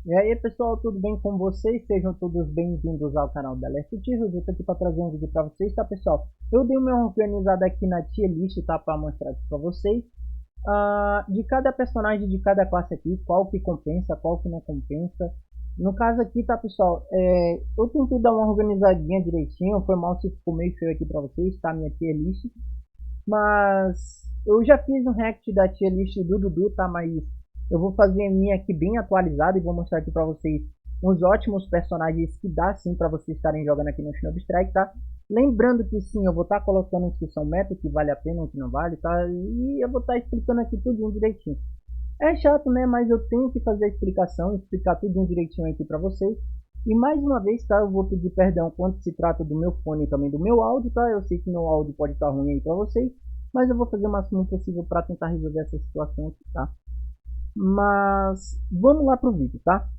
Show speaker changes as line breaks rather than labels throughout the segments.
E aí pessoal, tudo bem com vocês? Sejam todos bem-vindos ao canal da Leste Tiros. Eu tô aqui para trazer um vídeo para vocês, tá pessoal? Eu dei uma organizada aqui na tier list, tá? Para mostrar aqui para vocês de cada personagem de cada classe aqui, qual que compensa, qual que não compensa. No caso aqui, tá pessoal, eu tentei dar uma organizadinha direitinho, foi mal se ficou meio feio aqui para vocês, tá? Minha tier list. Mas eu já fiz um react da tier list do Dudu, tá? Mas eu vou fazer a minha aqui bem atualizada e vou mostrar aqui pra vocês uns ótimos personagens que dá sim pra vocês estarem jogando aqui no Shinobi Strike, tá? Lembrando que sim, eu vou estar colocando que são meta, que vale a pena, que não vale, tá? E eu vou estar explicando aqui tudo direitinho. É chato, né? Mas eu tenho que fazer a explicação, explicar tudo direitinho aqui pra vocês. E mais uma vez, tá? Eu vou pedir perdão quando se trata do meu fone e também do meu áudio, tá? Eu sei que meu áudio pode estar ruim aí pra vocês, mas eu vou fazer o máximo possível para tentar resolver essa situação aqui, tá? Mas vamos lá pro vídeo, tá?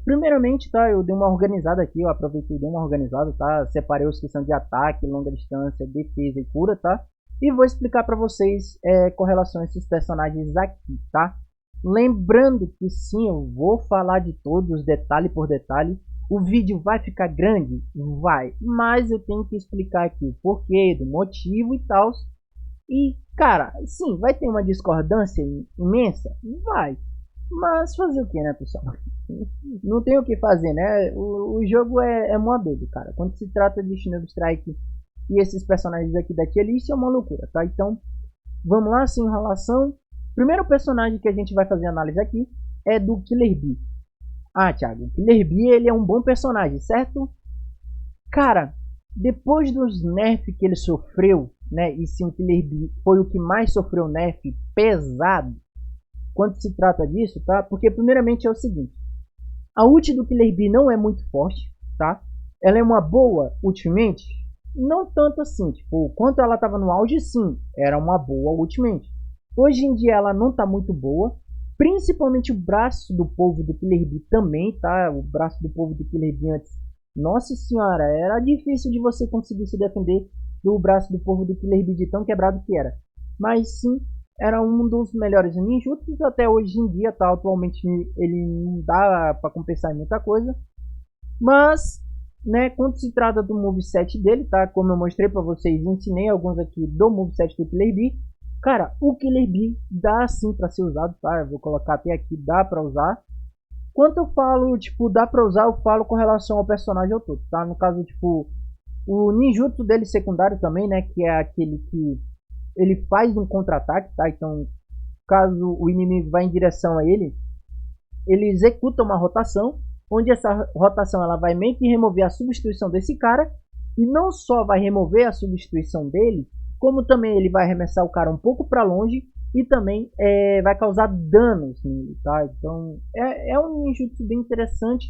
Primeiramente, tá? Eu dei uma organizada aqui, eu aproveitei e dei uma organizada, tá? Separei os que são de ataque, longa distância, defesa e cura, tá? E vou explicar para vocês com relação a esses personagens aqui, tá? Lembrando que sim, eu vou falar de todos, detalhe por detalhe. O vídeo vai ficar grande? Vai, mas eu tenho que explicar aqui o porquê, do motivo e tal. E, cara, sim, vai ter uma discordância imensa? Vai. Mas fazer o que, né, pessoal? Não tem o que fazer, né? O jogo é mó doido, cara. Quando se trata de Shinobi Strike e esses personagens aqui da tier list é uma loucura, tá? Então, vamos lá, sem enrolação. Primeiro personagem que a gente vai fazer análise aqui é do Killer Bee. Ah, Thiago, o Killer Bee, ele é um bom personagem, certo? Cara, depois dos nerf que ele sofreu, né, e sim, o Killer Bee foi o que mais sofreu nerf pesado quando se trata disso, tá? Porque primeiramente é o seguinte, a ult do Killer Bee não é muito forte, tá? Ela é uma boa ultimate? Não tanto assim, tipo, quanto ela tava no auge, sim, era uma boa ultimate. Hoje em dia ela não tá muito boa, principalmente o braço do povo do Killer Bee também, tá? O braço do povo do Killer Bee antes, nossa senhora, era difícil de você conseguir se defender do braço do povo do Killer Bee de tão quebrado que era. Mas sim, era um dos melhores ninjutsus até hoje em dia, tá? Atualmente ele não dá para compensar em muita coisa. Mas, né, quando se trata do moveset dele, tá? Como eu mostrei para vocês, ensinei alguns aqui do moveset do Killer Bee. Cara, o Killer Bee dá sim para ser usado, tá? Eu vou colocar até aqui, dá para usar. Quando eu falo, tipo, dá pra usar, eu falo com relação ao personagem ao todo, tá? No caso, tipo, o ninjutsu dele secundário também, né? Que é aquele que ele faz um contra-ataque, tá? Então, caso o inimigo vá em direção a ele, ele executa uma rotação, onde essa rotação ela vai meio que remover a substituição desse cara, e não só vai remover a substituição dele, como também ele vai arremessar o cara um pouco para longe e também vai causar danos nele, tá? Então é um ninjutsu bem interessante,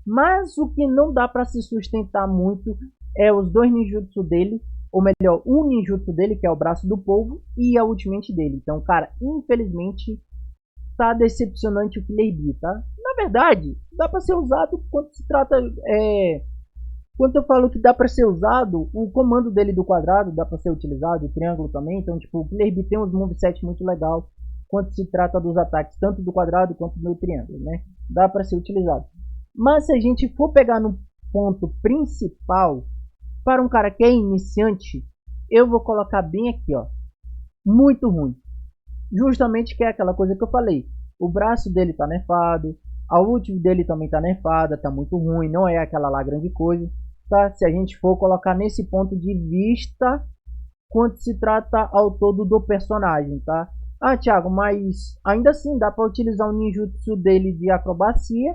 mas o que não dá para se sustentar muito é os dois ninjutsu dele, ou melhor, um ninjutsu dele, que é o braço do povo, e a ultimate dele. Então, cara, infelizmente tá decepcionante o Killer Bee, tá? Na verdade, dá para ser usado quando se trata quando eu falo que dá para ser usado, o comando dele do quadrado dá para ser utilizado, o triângulo também. Então, tipo, o Killer Bee tem uns moveset muito legal quando se trata dos ataques, tanto do quadrado quanto do triângulo, né? Dá para ser utilizado. Mas se a gente for pegar no ponto principal, para um cara que é iniciante, eu vou colocar bem aqui, ó. Muito ruim. Justamente que é aquela coisa que eu falei. O braço dele tá nerfado, a ult dele também tá nerfada, tá muito ruim, não é aquela lá grande coisa. Tá? Se a gente for colocar nesse ponto de vista quando se trata ao todo do personagem, tá? Ah, Thiago, mas ainda assim dá para utilizar o ninjutsu dele de acrobacia,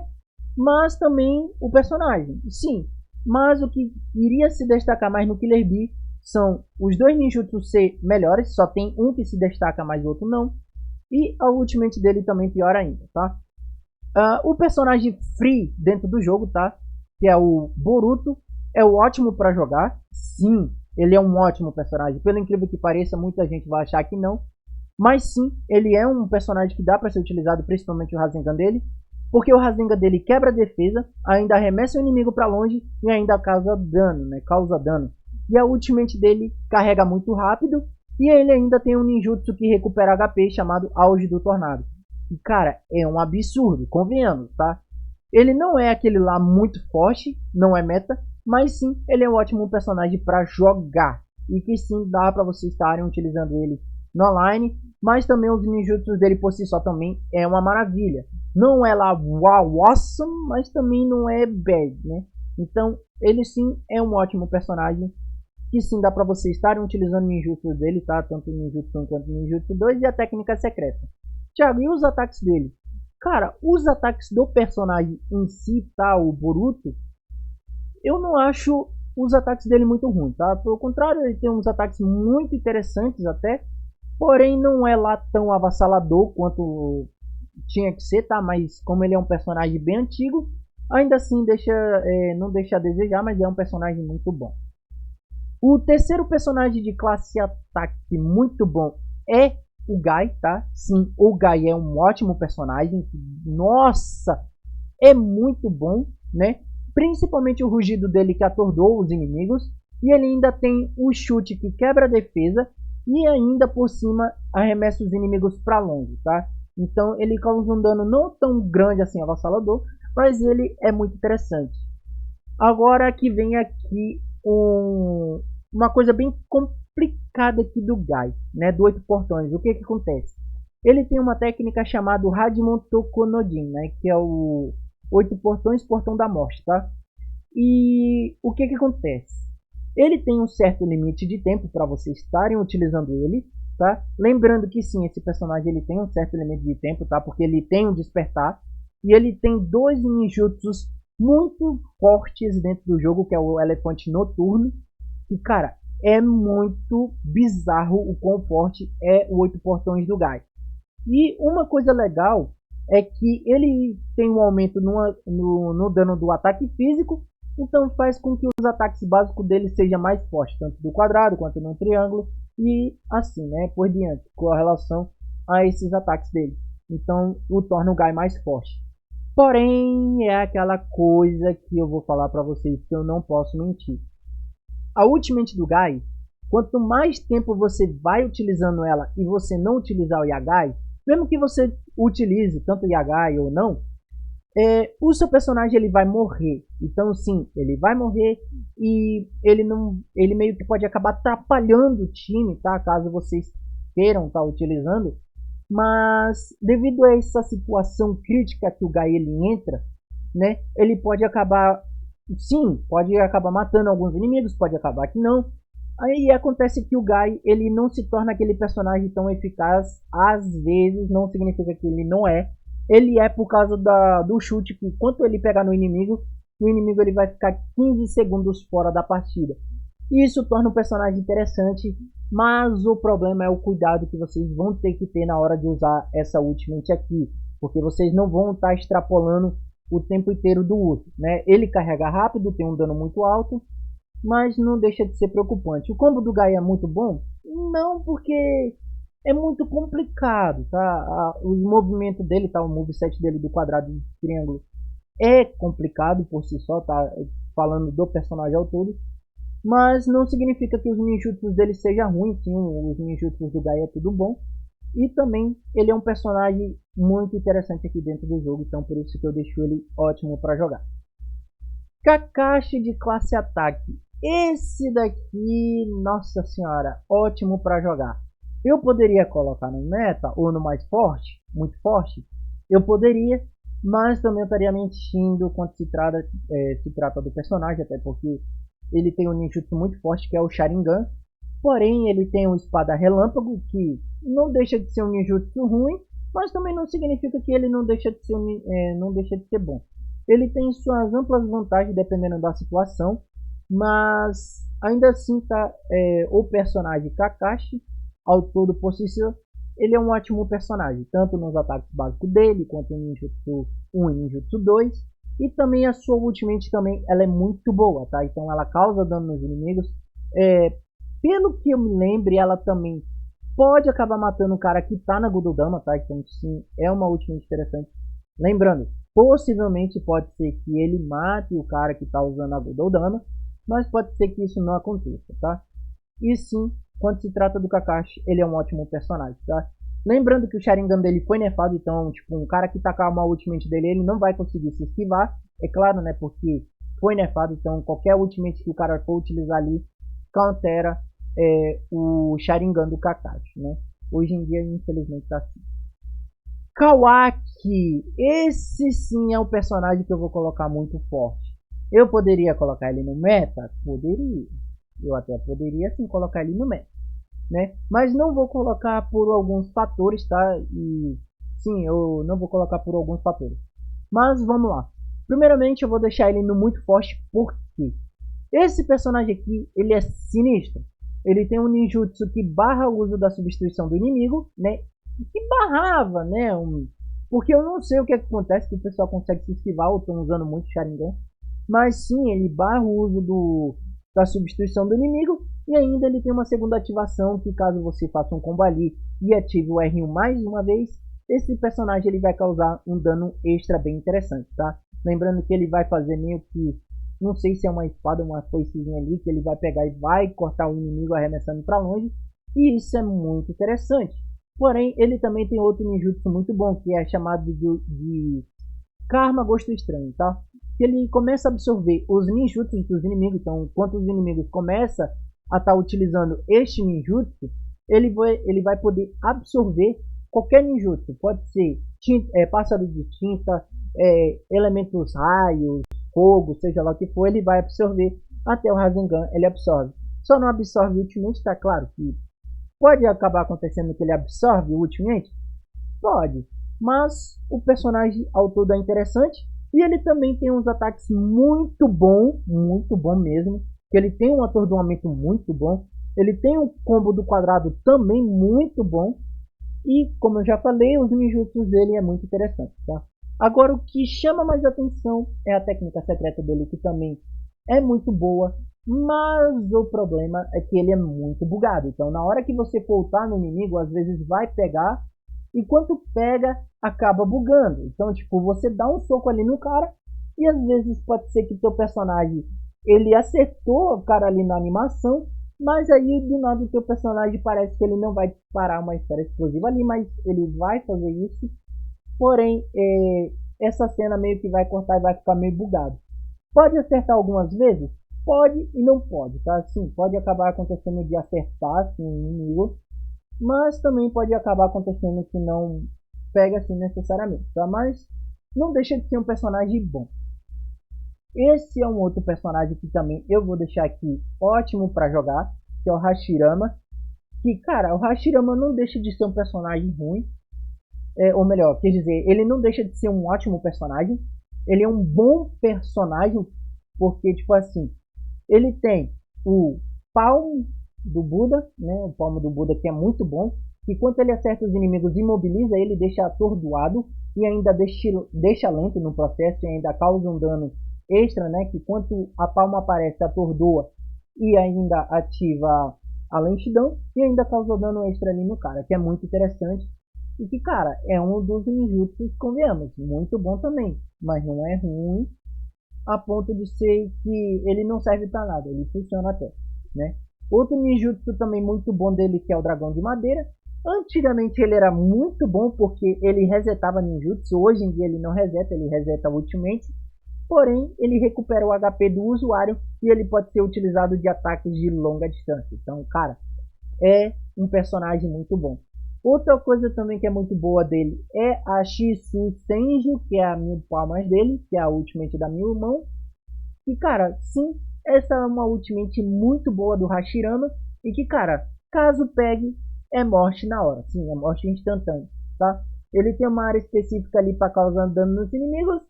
mas também o personagem. Sim, mas o que iria se destacar mais no Killer Bee são os dois ninjutsu ser melhores, só tem um que se destaca, mas o outro não. E a ultimate dele também pior ainda, tá? O personagem free dentro do jogo, tá? Que é o Boruto, é o ótimo para jogar. Sim, ele é um ótimo personagem. Pelo incrível que pareça, muita gente vai achar que não. Mas sim, ele é um personagem que dá para ser utilizado, principalmente o Rasengan dele. Porque o Rasengan dele quebra a defesa, ainda arremessa o inimigo para longe e ainda causa dano, né? Causa dano. E a ultimate dele carrega muito rápido. E ele ainda tem um ninjutsu que recupera HP chamado Auge do Tornado. E cara, é um absurdo, convenhamos, tá? Ele não é aquele lá muito forte, não é meta, mas sim, ele é um ótimo personagem para jogar. E que sim, dá para vocês estarem utilizando ele no online, mas também os ninjutsus dele por si só também é uma maravilha. Não é lá wow, awesome, mas também não é bad, né? Então, ele sim é um ótimo personagem que sim dá para vocês estarem utilizando o ninjutsu dele, tá? Tanto o ninjutsu 1 quanto o ninjutsu 2 e a técnica secreta. Thiago, e os ataques dele? Cara, os ataques do personagem em si, tá? O Boruto, eu não acho os ataques dele muito ruins, tá? Pelo contrário, ele tem uns ataques muito interessantes até, porém não é lá tão avassalador quanto tinha que ser, tá? Mas como ele é um personagem bem antigo, ainda assim não deixa a desejar, mas é um personagem muito bom. O terceiro personagem de classe ataque muito bom é o Guy, tá? Sim, o Guy é um ótimo personagem. Nossa, é muito bom, né? Principalmente o rugido dele que atordou os inimigos. E ele ainda tem o chute que quebra a defesa. E ainda por cima arremessa os inimigos para longe, tá? Então ele causa um dano não tão grande assim avassalador, mas ele é muito interessante. Agora que vem aqui uma coisa bem complicada aqui do Guy, né, do 8 portões. O que que acontece? Ele tem uma técnica chamada Hadimon Tokonojin, né, que é o 8 portões, portão da morte, tá? E o que que acontece? Ele tem um certo limite de tempo para vocês estarem utilizando ele, tá? Lembrando que sim, esse personagem ele tem um certo limite de tempo, tá? Porque ele tem um despertar e ele tem dois ninjutsus muito fortes dentro do jogo, que é o elefante noturno. E cara, é muito bizarro o quão forte é o 8 portões do Guy. E uma coisa legal é que ele tem um aumento no dano do ataque físico, então faz com que os ataques básicos dele sejam mais fortes, tanto do quadrado quanto no triângulo, e assim, né, por diante, com relação a esses ataques dele. Então o torna o Guy mais forte. Porém, é aquela coisa que eu vou falar para vocês que eu não posso mentir. A ultimate do Guy, quanto mais tempo você vai utilizando ela e você não utilizar o Yagai, mesmo que você utilize tanto o Yagai ou não, o seu personagem ele vai morrer. Então sim, ele vai morrer e ele meio que pode acabar atrapalhando o time, tá? Caso vocês queiram estar utilizando. Mas devido a essa situação crítica que o Guy ele entra, né? Ele pode acabar, sim, pode acabar matando alguns inimigos, pode acabar que não. Aí acontece que o Guy ele não se torna aquele personagem tão eficaz. Às vezes não significa que ele não é. Ele é por causa do chute que quando ele pegar no inimigo, o inimigo ele vai ficar 15 segundos fora da partida. Isso torna o personagem interessante, mas o problema é o cuidado que vocês vão ter que ter na hora de usar essa ultimate aqui, porque vocês não vão estar extrapolando o tempo inteiro do uso, né? Ele carrega rápido, tem um dano muito alto, mas não deixa de ser preocupante. O combo do Guy é muito bom? Não, porque é muito complicado, tá? O movimento dele, tá? O moveset dele do quadrado e do triângulo é complicado por si só, tá? Falando do personagem ao todo. Mas não significa que os ninjutsus dele sejam ruins, sim, os ninjutsus do Guy é tudo bom. E também ele é um personagem muito interessante aqui dentro do jogo, então por isso que eu deixo ele ótimo para jogar. Kakashi de classe ataque. Esse daqui, nossa senhora, ótimo para jogar. Eu poderia colocar no meta ou no mais forte, muito forte, eu poderia, mas também eu estaria mentindo quando se trata do personagem, até porque ele tem um ninjutsu muito forte que é o Sharingan, porém ele tem uma espada relâmpago que não deixa de ser um ninjutsu ruim, mas também não significa que ele não deixa de ser, não deixa de ser bom. Ele tem suas amplas vantagens dependendo da situação, mas ainda assim tá, o personagem Kakashi, ao todo por si só, ele é um ótimo personagem, tanto nos ataques básicos dele, quanto no Ninjutsu 1 e Ninjutsu 2, e também a sua ultimate também, ela é muito boa, tá? Então ela causa dano nos inimigos. Pelo que eu me lembre, ela também pode acabar matando o cara que tá na Gudodama, tá? Então sim, é uma ultimate interessante. Lembrando, possivelmente pode ser que ele mate o cara que tá usando a Gudodama, mas pode ser que isso não aconteça, tá? E sim, quando se trata do Kakashi, ele é um ótimo personagem, tá? Lembrando que o Sharingan dele foi nerfado, então, tipo, um cara que tacar uma ultimate dele, ele não vai conseguir se esquivar. É claro, né, porque foi nerfado, então qualquer ultimate que o cara for utilizar ali, countera o Sharingan do Kakashi, né. Hoje em dia, infelizmente, tá assim. Kawaki, esse sim é um personagem que eu vou colocar muito forte. Eu poderia colocar ele no meta? Poderia. Eu até poderia sim colocar ele no meta, né? Mas não vou colocar por alguns fatores, tá? E sim, eu não vou colocar por alguns fatores. Mas vamos lá. Primeiramente, eu vou deixar ele no muito forte porque esse personagem aqui, ele é sinistro. Ele tem um ninjutsu que barra o uso da substituição do inimigo, né? Que barrava, né? Porque eu não sei o que acontece que o pessoal consegue se esquivar ou estão usando muito Sharingan. Mas sim, ele barra o uso da substituição do inimigo. E ainda ele tem uma segunda ativação que caso você faça um combo ali e ative o R1 mais uma vez, esse personagem ele vai causar um dano extra bem interessante, tá? Lembrando que ele vai fazer meio que, não sei se é uma espada ou uma foicezinha ali, que ele vai pegar e vai cortar o inimigo arremessando para longe. E isso é muito interessante. Porém, ele também tem outro ninjutsu muito bom, que é chamado de Karma Gosto Estranho, tá? Que ele começa a absorver os ninjutsus dos inimigos. Então, enquanto os inimigos começam a estar utilizando este ninjutsu, ele vai poder absorver qualquer ninjutsu. Pode ser pássaro de tinta, elementos raios, fogo, seja lá o que for, ele vai absorver. Até o Rasengan ele absorve. Só não absorve ultimamente, tá claro que pode acabar acontecendo que ele absorve o ultimate? Pode. Mas o personagem ao todo é interessante. E ele também tem uns ataques muito bom mesmo. Ele tem um atordoamento muito bom. Ele tem um combo do quadrado também muito bom. E como eu já falei, os ninjutsus dele é muito interessante, tá? Agora o que chama mais atenção é a técnica secreta dele, que também é muito boa. Mas o problema é que ele é muito bugado. Então na hora que você voltar no inimigo, às vezes vai pegar. E quando pega, acaba bugando. Então, tipo, você dá um soco ali no cara. E às vezes pode ser que teu personagem, ele acertou o cara ali na animação. Mas aí, do nada, o teu personagem parece que ele não vai disparar uma esfera explosiva ali. Mas ele vai fazer isso. Porém, essa cena meio que vai cortar e vai ficar meio bugado. Pode acertar algumas vezes? Pode e não pode, tá? Sim, pode acabar acontecendo de acertar assim, o inimigo. Mas também pode acabar acontecendo que não pega assim necessariamente, tá? Mas não deixa de ser um personagem bom. Esse é um outro personagem que também eu vou deixar aqui ótimo para jogar, que é o Hashirama. Que, cara, o Hashirama não deixa de ser um personagem ruim. Ou melhor, quer dizer, ele não deixa de ser um ótimo personagem. Ele é um bom personagem, porque, tipo assim, ele tem o palmo do Buda, né? O palmo do Buda que é muito bom. E quando ele acerta os inimigos, imobiliza ele, deixa atordoado e ainda deixa lento no processo e ainda causa um dano extra, né? Que quando a palma aparece, atordoa e ainda ativa a lentidão e ainda causa dano extra ali no cara, que é muito interessante. E que, cara, é um dos ninjutsus, convenhamos, muito bom também, mas não é ruim a ponto de ser que ele não serve para nada, ele funciona até, né? Outro ninjutsu também muito bom dele, que é o dragão de madeira. Antigamente ele era muito bom porque ele resetava ninjutsu, hoje em dia ele não reseta, ele reseta ultimate. Porém, ele recupera o HP do usuário e ele pode ser utilizado de ataques de longa distância. Então, cara, é um personagem muito bom. Outra coisa também que é muito boa dele é a Shisu Senju, que é a 1000 palmas dele, que é a ultimate da 1000 mãos. E cara, sim, essa é uma ultimate muito boa do Hashirama. E que, cara, caso pegue, é morte na hora. Sim, é morte instantânea, tá? Ele tem uma área específica ali para causar dano nos inimigos.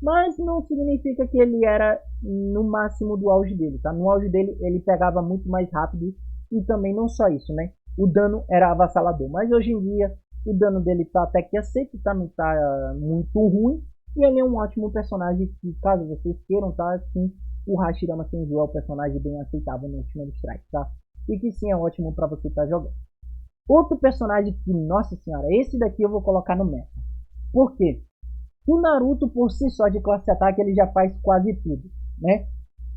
Mas não significa que ele era no máximo do auge dele, tá? No auge dele, ele pegava muito mais rápido. E também não só isso, né? O dano era avassalador. Mas hoje em dia, o dano dele tá até que aceito, tá? Não tá muito ruim. E ele é um ótimo personagem que, caso vocês queiram, tá? Sim, o Hashirama Senju é um personagem bem aceitável no Ultimate Strike, tá? E que sim, é ótimo para você estar jogando. Outro personagem que, nossa senhora, esse daqui eu vou colocar no meta. Por quê? O Naruto, por si só, de classe ataque, ele já faz quase tudo, né?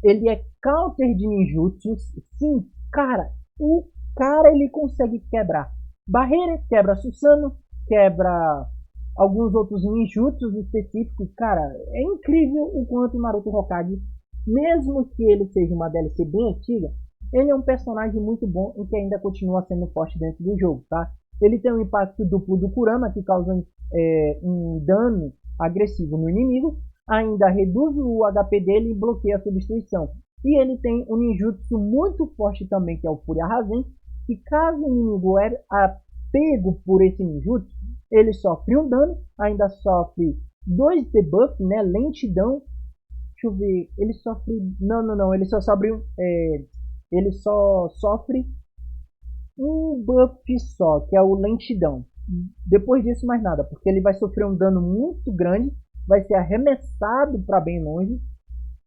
Ele é counter de ninjutsus. Sim, cara, o cara ele consegue quebrar barreira, quebra Susano, quebra alguns outros ninjutsus específicos. Cara, é incrível o quanto o Naruto Hokage, mesmo que ele seja uma DLC bem antiga, ele é um personagem muito bom e que ainda continua sendo forte dentro do jogo, tá? Ele tem um impacto duplo do Kurama, que causa um dano agressivo no inimigo, ainda reduz o HP dele e bloqueia a substituição. E ele tem um ninjutsu muito forte também, que é o Fúria Rasen, que caso o inimigo é pego por esse ninjutsu, ele sofre um dano, ainda sofre 2 debuffs, né? Lentidão. Deixa eu ver. Ele sofre. Não. Ele só sofre. Ele só sofre um buff só, que é o lentidão. Depois disso, mais nada, porque ele vai sofrer um dano muito grande, vai ser arremessado para bem longe.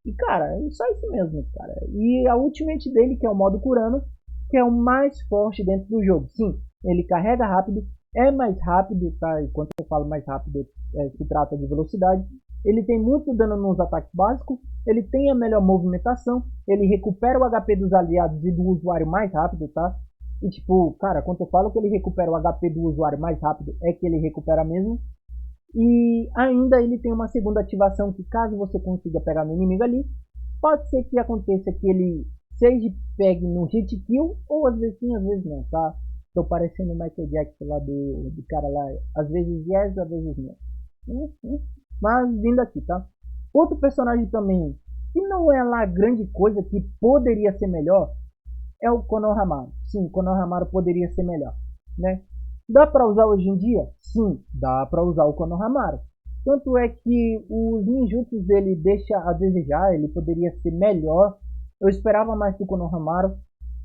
E cara, é só isso mesmo, cara. E a ultimate dele, que é o modo Kurano, que é o mais forte dentro do jogo. Sim, ele carrega rápido, é mais rápido, tá? E quando eu falo mais rápido, se trata de velocidade. Ele tem muito dano nos ataques básicos, ele tem a melhor movimentação, ele recupera o HP dos aliados e do usuário mais rápido, tá? E tipo, cara, quando eu falo que ele recupera o HP do usuário mais rápido, é que ele recupera mesmo. E ainda ele tem uma segunda ativação que caso você consiga pegar no inimigo ali, pode ser que aconteça que ele seja pegue no hit kill, ou às vezes sim, às vezes não, tá? Tô parecendo o Michael Jackson lá do cara lá, às vezes yes, às vezes não. Mas vindo aqui, tá? Outro personagem também, que não é lá grande coisa, que poderia ser melhor, é o Konohamaru. Sim, Konohamaru poderia ser melhor, né? Dá para usar hoje em dia? Sim, dá para usar o Konohamaru. Tanto é que os ninjutsus dele deixa a desejar, ele poderia ser melhor. Eu esperava mais do Konohamaru,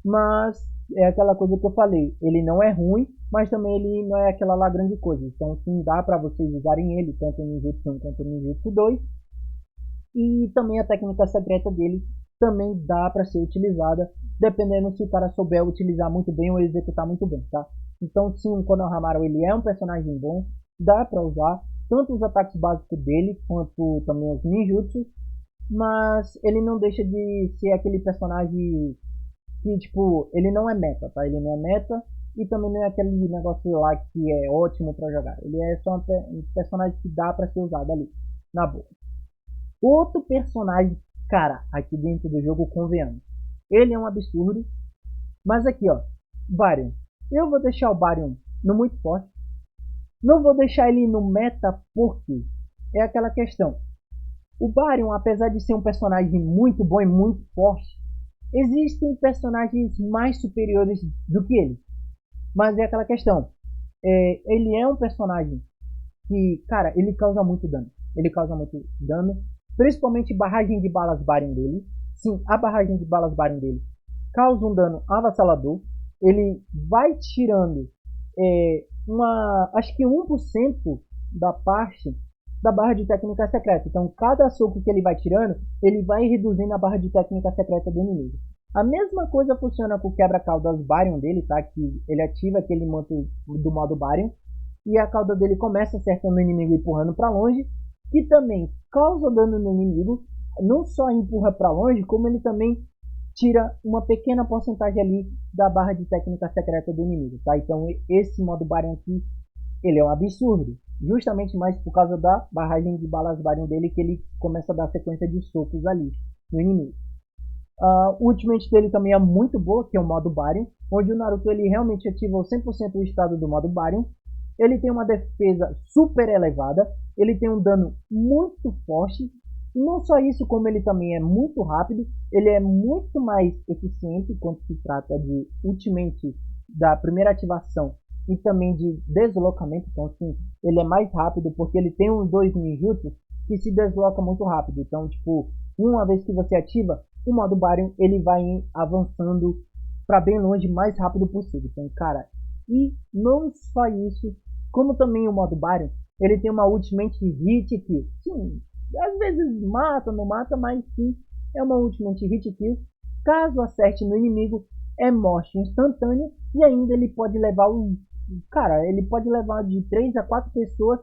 mas é aquela coisa que eu falei, ele não é ruim, mas também ele não é aquela lá grande coisa. Então sim, dá para vocês usarem ele, tanto no Ninjutsu 1 quanto no Ninjutsu 2. E também a técnica secreta dele também dá para ser utilizada, dependendo se o cara souber utilizar muito bem ou executar muito bem, tá? Então sim, o Konohamaru ele é um personagem bom, dá para usar tanto os ataques básicos dele quanto também os ninjutsus, mas ele não deixa de ser aquele personagem que tipo, ele não é meta, tá? Ele não é meta e também não é aquele negócio lá que é ótimo para jogar. Ele é só um personagem que dá para ser usado ali, na boa. Outro personagem, cara, aqui dentro do jogo, convenhamos. Ele é um absurdo. Mas aqui, ó, Baryon. Eu vou deixar o Baryon no muito forte. Não vou deixar ele no meta porque é aquela questão. O Baryon, apesar de ser um personagem muito bom e muito forte, existem personagens mais superiores do que ele. Mas é aquela questão. Ele é um personagem que, cara, ele causa muito dano. Ele causa muito dano. Principalmente barragem de balas Baryon dele. Sim, a barragem de balas Baryon dele causa um dano avassalador. Ele vai tirando acho que 1% da parte da barra de técnica secreta. Então, cada soco que ele vai tirando, ele vai reduzindo a barra de técnica secreta do inimigo. A mesma coisa funciona com o quebra-caudas Baryon dele, tá? Que ele ativa aquele manto do modo Baryon e a cauda dele começa acertando o inimigo e empurrando para longe, e também causa dano no inimigo, não só empurra para longe, como ele também tira uma pequena porcentagem ali da barra de técnica secreta do inimigo, tá? Então esse modo Baryon aqui, ele é um absurdo, justamente mais por causa da barragem de balas Baryon dele, que ele começa a dar sequência de socos ali no inimigo. O ultimate dele também é muito boa, que é o modo Baryon, onde o Naruto ele realmente ativa 100% o estado do modo Baryon. Ele tem uma defesa super elevada, ele tem um dano muito forte, e não só isso, como ele também é muito rápido, ele é muito mais eficiente quando se trata de ultimate da primeira ativação e também de deslocamento. Então assim, ele é mais rápido porque ele tem uns 2 ninjutsus que se desloca muito rápido. Então tipo, uma vez que você ativa o modo Baryon, ele vai avançando para bem longe mais rápido possível. Então cara, e não só isso, como também o modo Baryon, ele tem uma ultimate hit que, sim, às vezes mata, não mata, mas sim, é uma ultimate hit kill. Caso acerte no inimigo, é morte instantânea e ainda ele pode levar cara, ele pode levar de 3 a 4 pessoas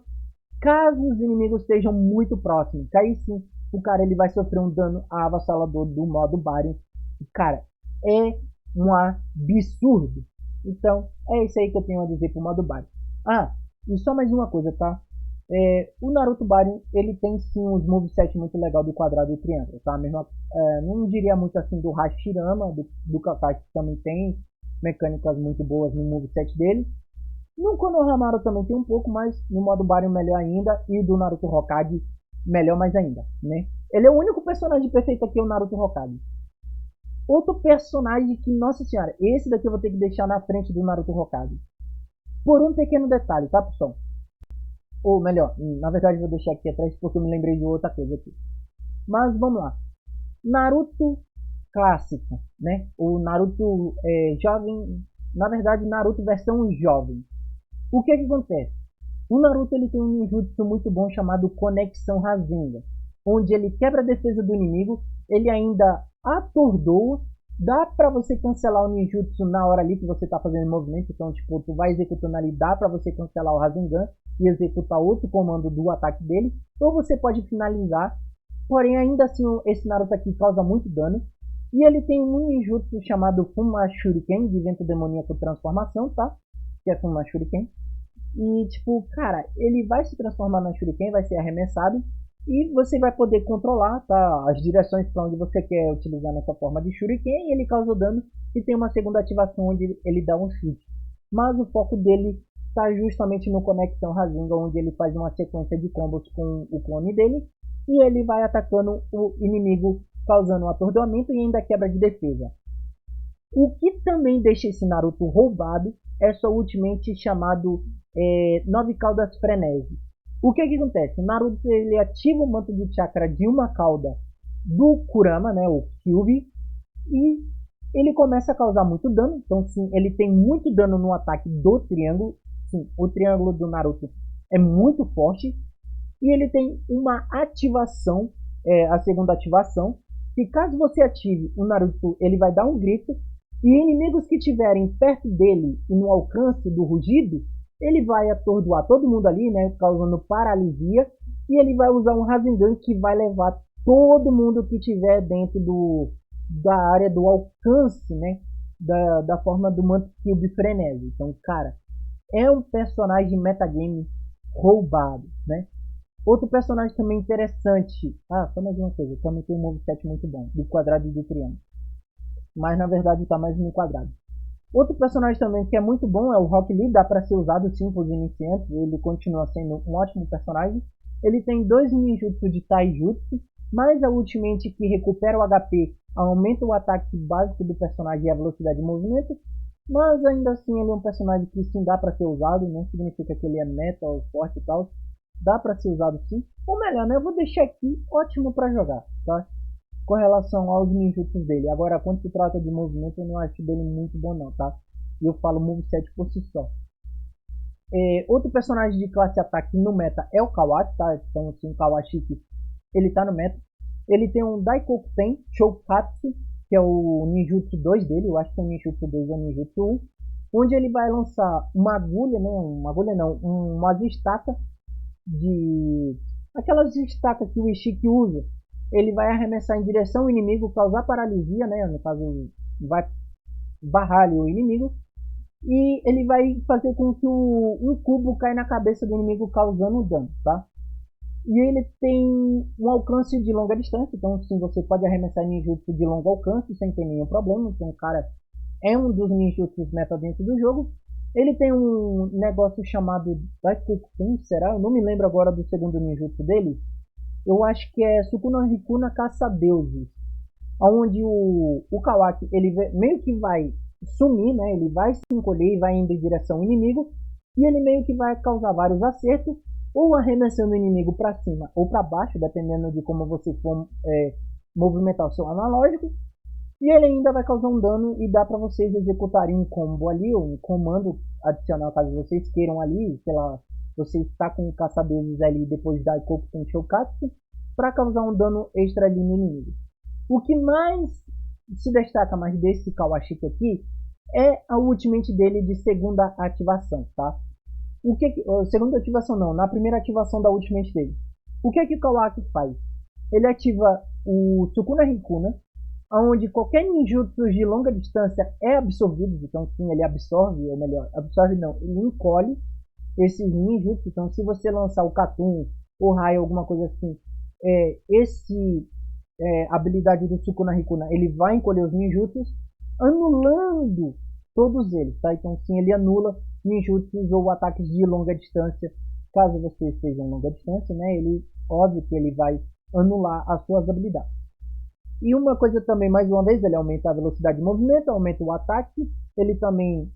caso os inimigos estejam muito próximos. Aí sim, o cara ele vai sofrer um dano avassalador do modo Baryon. Cara, é um absurdo. Então, é isso aí que eu tenho a dizer pro modo Bari. Ah, e só mais uma coisa, tá? O Naruto Bari, ele tem sim uns moveset muito legal do quadrado e triângulo, tá? Mesmo, não diria muito assim do Hashirama, do Kakashi, que também tem mecânicas muito boas no moveset dele. No Konohamaru também tem um pouco, mas no modo Bari melhor ainda, e do Naruto Hokage melhor mais ainda, né? Ele é o único personagem perfeito aqui, o Naruto Hokage. Outro personagem que, nossa senhora, esse daqui eu vou ter que deixar na frente do Naruto Hokage. Por um pequeno detalhe, tá, pessoal? Ou melhor, na verdade eu vou deixar aqui atrás porque eu me lembrei de outra coisa aqui. Mas vamos lá. Naruto clássico, né? O Naruto jovem, na verdade Naruto versão jovem. O que acontece? O Naruto ele tem um ninjutsu muito bom chamado Conexão Rasengan, onde ele quebra a defesa do inimigo, ele ainda atordoa, dá para você cancelar o ninjutsu na hora ali que você tá fazendo movimento, então tipo, tu vai executando ali, dá para você cancelar o Rasengan e executar outro comando do ataque dele, ou você pode finalizar, porém ainda assim esse Naruto aqui causa muito dano, e ele tem um ninjutsu chamado Fuma Shuriken, de vento demoníaco transformação, tá? Que é Fuma Shuriken. E, tipo, cara, ele vai se transformar na Shuriken, vai ser arremessado. E você vai poder controlar, tá? As direções para onde você quer utilizar nessa forma de Shuriken. E ele causa dano. E tem uma segunda ativação onde ele dá um chute. Mas o foco dele está justamente no Conexão Rasengan, onde ele faz uma sequência de combos com o clone dele. E ele vai atacando o inimigo, causando um atordoamento e ainda quebra de defesa. O que também deixa esse Naruto roubado é sua ultimate chamado Nove Caudas Frenesi. O que acontece? O Naruto ele ativa o manto de chakra de uma cauda do Kurama, né, o Kyuubi, e ele começa a causar muito dano. Então, sim, ele tem muito dano no ataque do triângulo. Sim, o triângulo do Naruto é muito forte. E ele tem uma ativação, a segunda ativação, que caso você ative o Naruto, ele vai dar um grito. E inimigos que estiverem perto dele e no alcance do rugido, ele vai atordoar todo mundo ali, né, causando paralisia. E ele vai usar um Rasengan que vai levar todo mundo que estiver dentro da área do alcance, né, da forma do Manto Cube Frenesi. Então, cara, é um personagem metagame roubado, né? Outro personagem também interessante. Ah, só mais uma coisa. Também tem um moveset muito bom. Do quadrado e do triângulo. Mas na verdade está mais no quadrado. Outro personagem também que é muito bom é o Rock Lee. Dá para ser usado sim para os iniciantes. Ele continua sendo um ótimo personagem. Ele tem 2 ninjutsu de taijutsu. Mais a ultimate que recupera o HP. Aumenta o ataque básico do personagem e a velocidade de movimento. Mas ainda assim ele é um personagem que sim dá para ser usado. Não significa que ele é meta ou forte e tal. Dá para ser usado sim. Ou melhor, né? Eu vou deixar aqui ótimo para jogar, tá? Com relação aos ninjutsus dele. Agora, quando se trata de movimento, eu não acho dele muito bom não, tá? E eu falo moveset por si só. Outro personagem de classe ataque no meta é o Kawashi, tá? Então, assim, o Kawashi, ele tá no meta. Ele tem um Daikokuten Choukatsu, que é o ninjutsu 2 dele. Eu acho que é o ninjutsu 2 ou o ninjutsu 1. Onde ele vai lançar uma agulha, né? Uma agulha não, uma estaca de aquelas estacas que o Ishiki usa. Ele vai arremessar em direção ao inimigo, causar paralisia, né? No caso, vai barrar ali o inimigo. E ele vai fazer com que um cubo caia na cabeça do inimigo, causando dano, tá? E ele tem um alcance de longa distância, então sim, você pode arremessar ninjutsu de longo alcance sem ter nenhum problema. Então o cara é um dos ninjutsus meta dentro do jogo. Ele tem um negócio chamado Daikokuten, será? Eu não me lembro agora do segundo ninjutsu dele. Eu acho que é Sukuna Hikuna Caça-Deuses. Onde o Kawaki, ele meio que vai sumir, né? Ele vai se encolher e vai indo em direção ao inimigo. E ele meio que vai causar vários acertos. Ou arremessando o inimigo para cima ou para baixo, dependendo de como você for movimentar o seu analógico. E ele ainda vai causar um dano e dá para vocês executarem um combo ali, ou um comando adicional caso vocês queiram ali, sei lá, você está com o caça-deuses ali depois da Daikokuten Choukatsu, para causar um dano extra ali no inimigo. O que mais se destaca mais desse Kawashiki aqui é a ultimate dele de segunda ativação, tá? Segunda ativação não, na primeira ativação da ultimate dele. O que o Kawaki faz? Ele ativa o Sukuna Hikuna, onde qualquer ninjutsu de longa distância é absorvido, então sim, ele absorve, ou melhor, absorve não, ele encolhe esses ninjutsu. Então se você lançar o Katun, o raio, alguma coisa assim, esse habilidade do Sukuna Hikuna, ele vai encolher os ninjutsus, anulando todos eles, tá? Então sim, ele anula ninjutsus ou ataques de longa distância, caso você esteja em longa distância, né? Ele, óbvio que ele vai anular as suas habilidades. E uma coisa também, mais uma vez, ele aumenta a velocidade de movimento, aumenta o ataque, ele também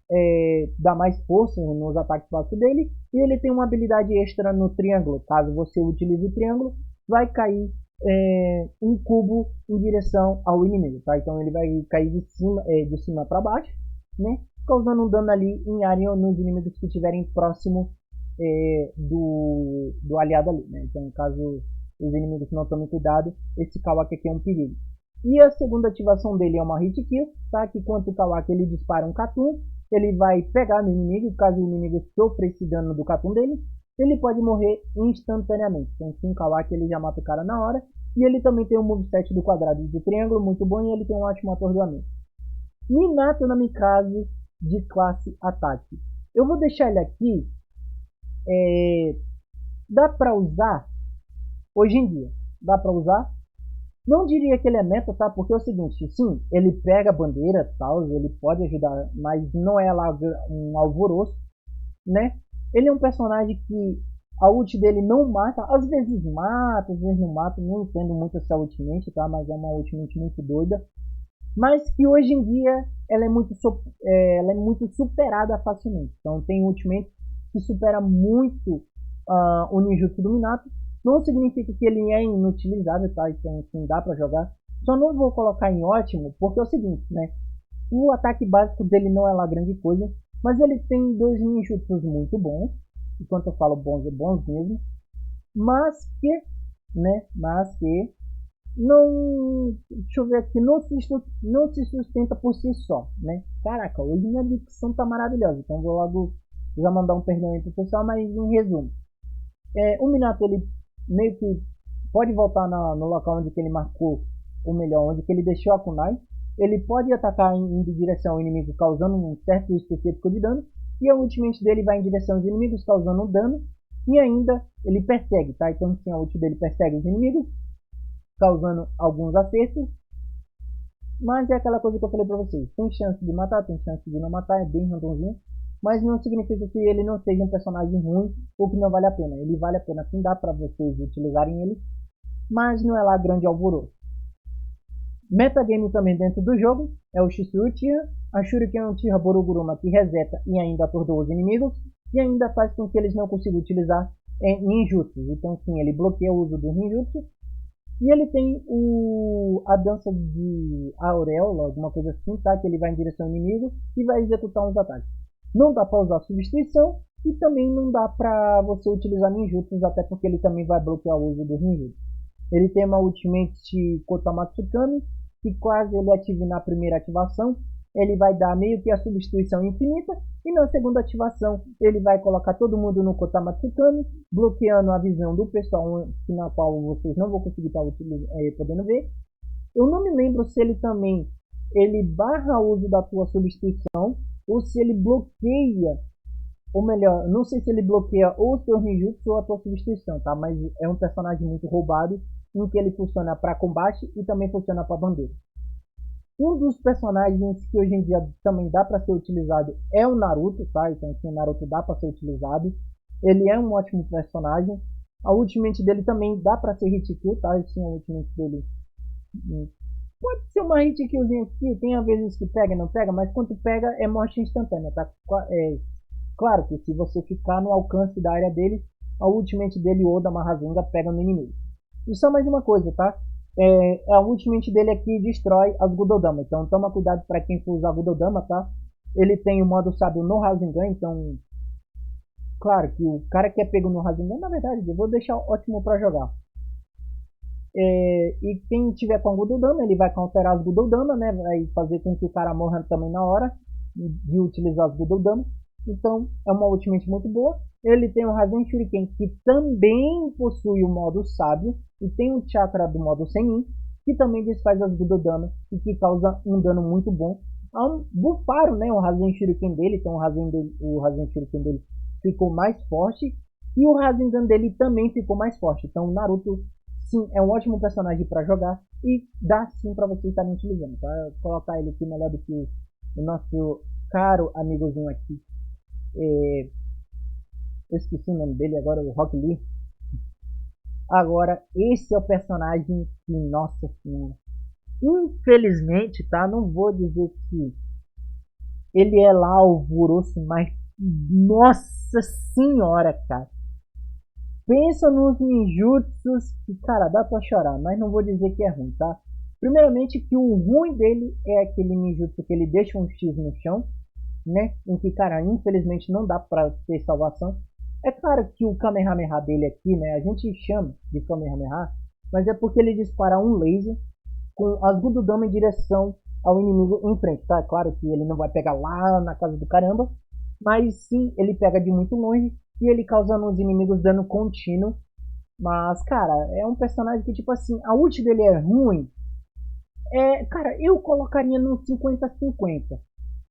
dá mais força nos ataques básicos dele, e ele tem uma habilidade extra no triângulo. Caso você utilize o triângulo, vai cair um cubo em direção ao inimigo, tá? Então ele vai cair de cima para baixo, né? Causando um dano ali em área nos inimigos que estiverem próximo do aliado ali, né? Então, caso os inimigos não tomem cuidado, esse Kawaki aqui é um perigo. E a segunda ativação dele é uma hit kill, tá? Que quando o Kawaki ele dispara um Katun, ele vai pegar no inimigo, caso o inimigo sofra esse dano do Katun dele, ele pode morrer instantaneamente. Então, sim, o Kawaki ele já mata o cara na hora. E ele também tem o moveset do quadrado e do triângulo, muito bom, e ele tem um ótimo atordoamento. Minato Namikaze de classe ataque. Eu vou deixar ele aqui. Dá pra usar hoje em dia. Dá pra usar. Não diria que ele é meta, tá? Porque é o seguinte, sim, ele pega a bandeira, tal, ele pode ajudar, mas não é lá um alvoroço, né? Ele é um personagem que a ult dele não mata, às vezes mata, às vezes não mata, não entendo muito essa ultimate, tá? Mas é uma ultimate muito doida. Mas que hoje em dia ela é muito superada facilmente. Então tem ultimate que supera muito o ninjutsu do Minato. Não significa que ele é inutilizável, tá? Então assim, dá pra jogar. Só não vou colocar em ótimo, porque é o seguinte, né? O ataque básico dele não é lá grande coisa, mas ele tem dois ninjutsus muito bons. Enquanto eu falo bons, é bons mesmo. Mas que, né? Mas que não, deixa eu ver aqui, não se sustenta por si só, né? Caraca, hoje minha dicção tá maravilhosa, então vou logo já mandar um perdão aí pro pessoal, mas em resumo, o Minato ele meio que pode voltar no local onde que ele marcou, ou melhor, onde que ele deixou a kunai. Ele pode atacar em direção ao inimigo causando um certo específico de dano, e a ultimate dele vai em direção aos inimigos causando um dano, e ainda ele persegue, tá? Então sim, a ult dele persegue os inimigos, causando alguns acertos, mas é aquela coisa que eu falei pra vocês, tem chance de matar, tem chance de não matar, é bem randomzinho, mas não significa que ele não seja um personagem ruim ou que não vale a pena. Ele vale a pena sim, dá pra vocês utilizarem ele, mas não é lá grande alvoroço. Metagame também dentro do jogo é o Shitsuru Uchiha, a Shuriken Uchiha Boroguruma que reseta e ainda atordoa os inimigos, e ainda faz com que eles não consigam utilizar ninjutsus. Então sim, ele bloqueia o uso dos ninjutsus. E ele tem a dança de auréola, alguma coisa assim, tá? Que ele vai em direção ao inimigo e vai executar uns ataques. Não dá para usar substituição e também não dá para você utilizar ninjutsus, até porque ele também vai bloquear o uso dos ninjutsus. Ele tem uma ultimate Kotamatsukami, que quase ele ative na primeira ativação, ele vai dar meio que a substituição infinita, e na segunda ativação ele vai colocar todo mundo no Kotamatsukami, bloqueando a visão do pessoal na qual vocês não vão conseguir estar podendo ver. Eu não me lembro se ele também barra o uso da tua substituição, ou se ele bloqueia, ou melhor, não sei se ele bloqueia ou os seus ninjutsu ou a tua substituição, tá? Mas é um personagem muito roubado, em que ele funciona para combate e também funciona para bandeira. Um dos personagens que hoje em dia também dá para ser utilizado é o Naruto, tá? Então assim, o Naruto dá para ser utilizado. Ele é um ótimo personagem. A ultimate dele também dá para ser hit kill, tá? Assim, a ultimate dele pode ser uma hit killzinha aqui, tem às vezes que pega e não pega, mas quando pega é morte instantânea, tá? Claro que se você ficar no alcance da área dele, a ultimate dele Oda Mahazinga pega no inimigo. E só mais uma coisa, tá? A ultimate dele aqui destrói as Gudodama. Então toma cuidado para quem for usar Gudodama, tá? Ele tem o modo sábio no Rasengan, então... Claro que o cara que é pego no Rasengan, na verdade, eu vou deixar ótimo para jogar. E quem tiver com a Gudodama, ele vai counterar as Gudodama, né? Vai fazer com que o cara morra também na hora de utilizar as Gudodama. Então é uma ultimate muito boa. Ele tem o Rasen Shuriken, que também possui o modo sábio e tem o chakra do modo Senin. que também desfaz as Gudodama e que causa um dano muito bom. Bufaram, né, o Rasen Shuriken dele, então o Rasen Shuriken dele ficou mais forte e o Rasengan dele também ficou mais forte. Então o Naruto, sim, é um ótimo personagem para jogar e dá sim para vocês estarem utilizando. Tá? Eu vou colocar ele aqui melhor do que o nosso caro amigozinho aqui. Eu esqueci o nome dele agora, o Rock Lee. Agora, esse é o personagem que, nossa senhora, infelizmente, tá? Não vou dizer que ele é lá alvoroço, mas nossa senhora, cara. Pensa nos ninjutsus que, cara, dá pra chorar, mas não vou dizer que é ruim, tá? Primeiramente que o ruim dele é aquele ninjutsu que ele deixa um X no chão, né? Em que, cara, infelizmente não dá pra ter salvação. É claro que o Kamehameha dele aqui, né? A gente chama de Kamehameha, mas é porque ele dispara um laser com as Gudodama em direção ao inimigo em frente, tá? Claro que ele não vai pegar lá na casa do caramba, mas sim, ele pega de muito longe e ele causa nos inimigos dano contínuo. Mas, cara, é um personagem que, tipo assim, a ult dele é ruim. Cara, eu colocaria no 50-50.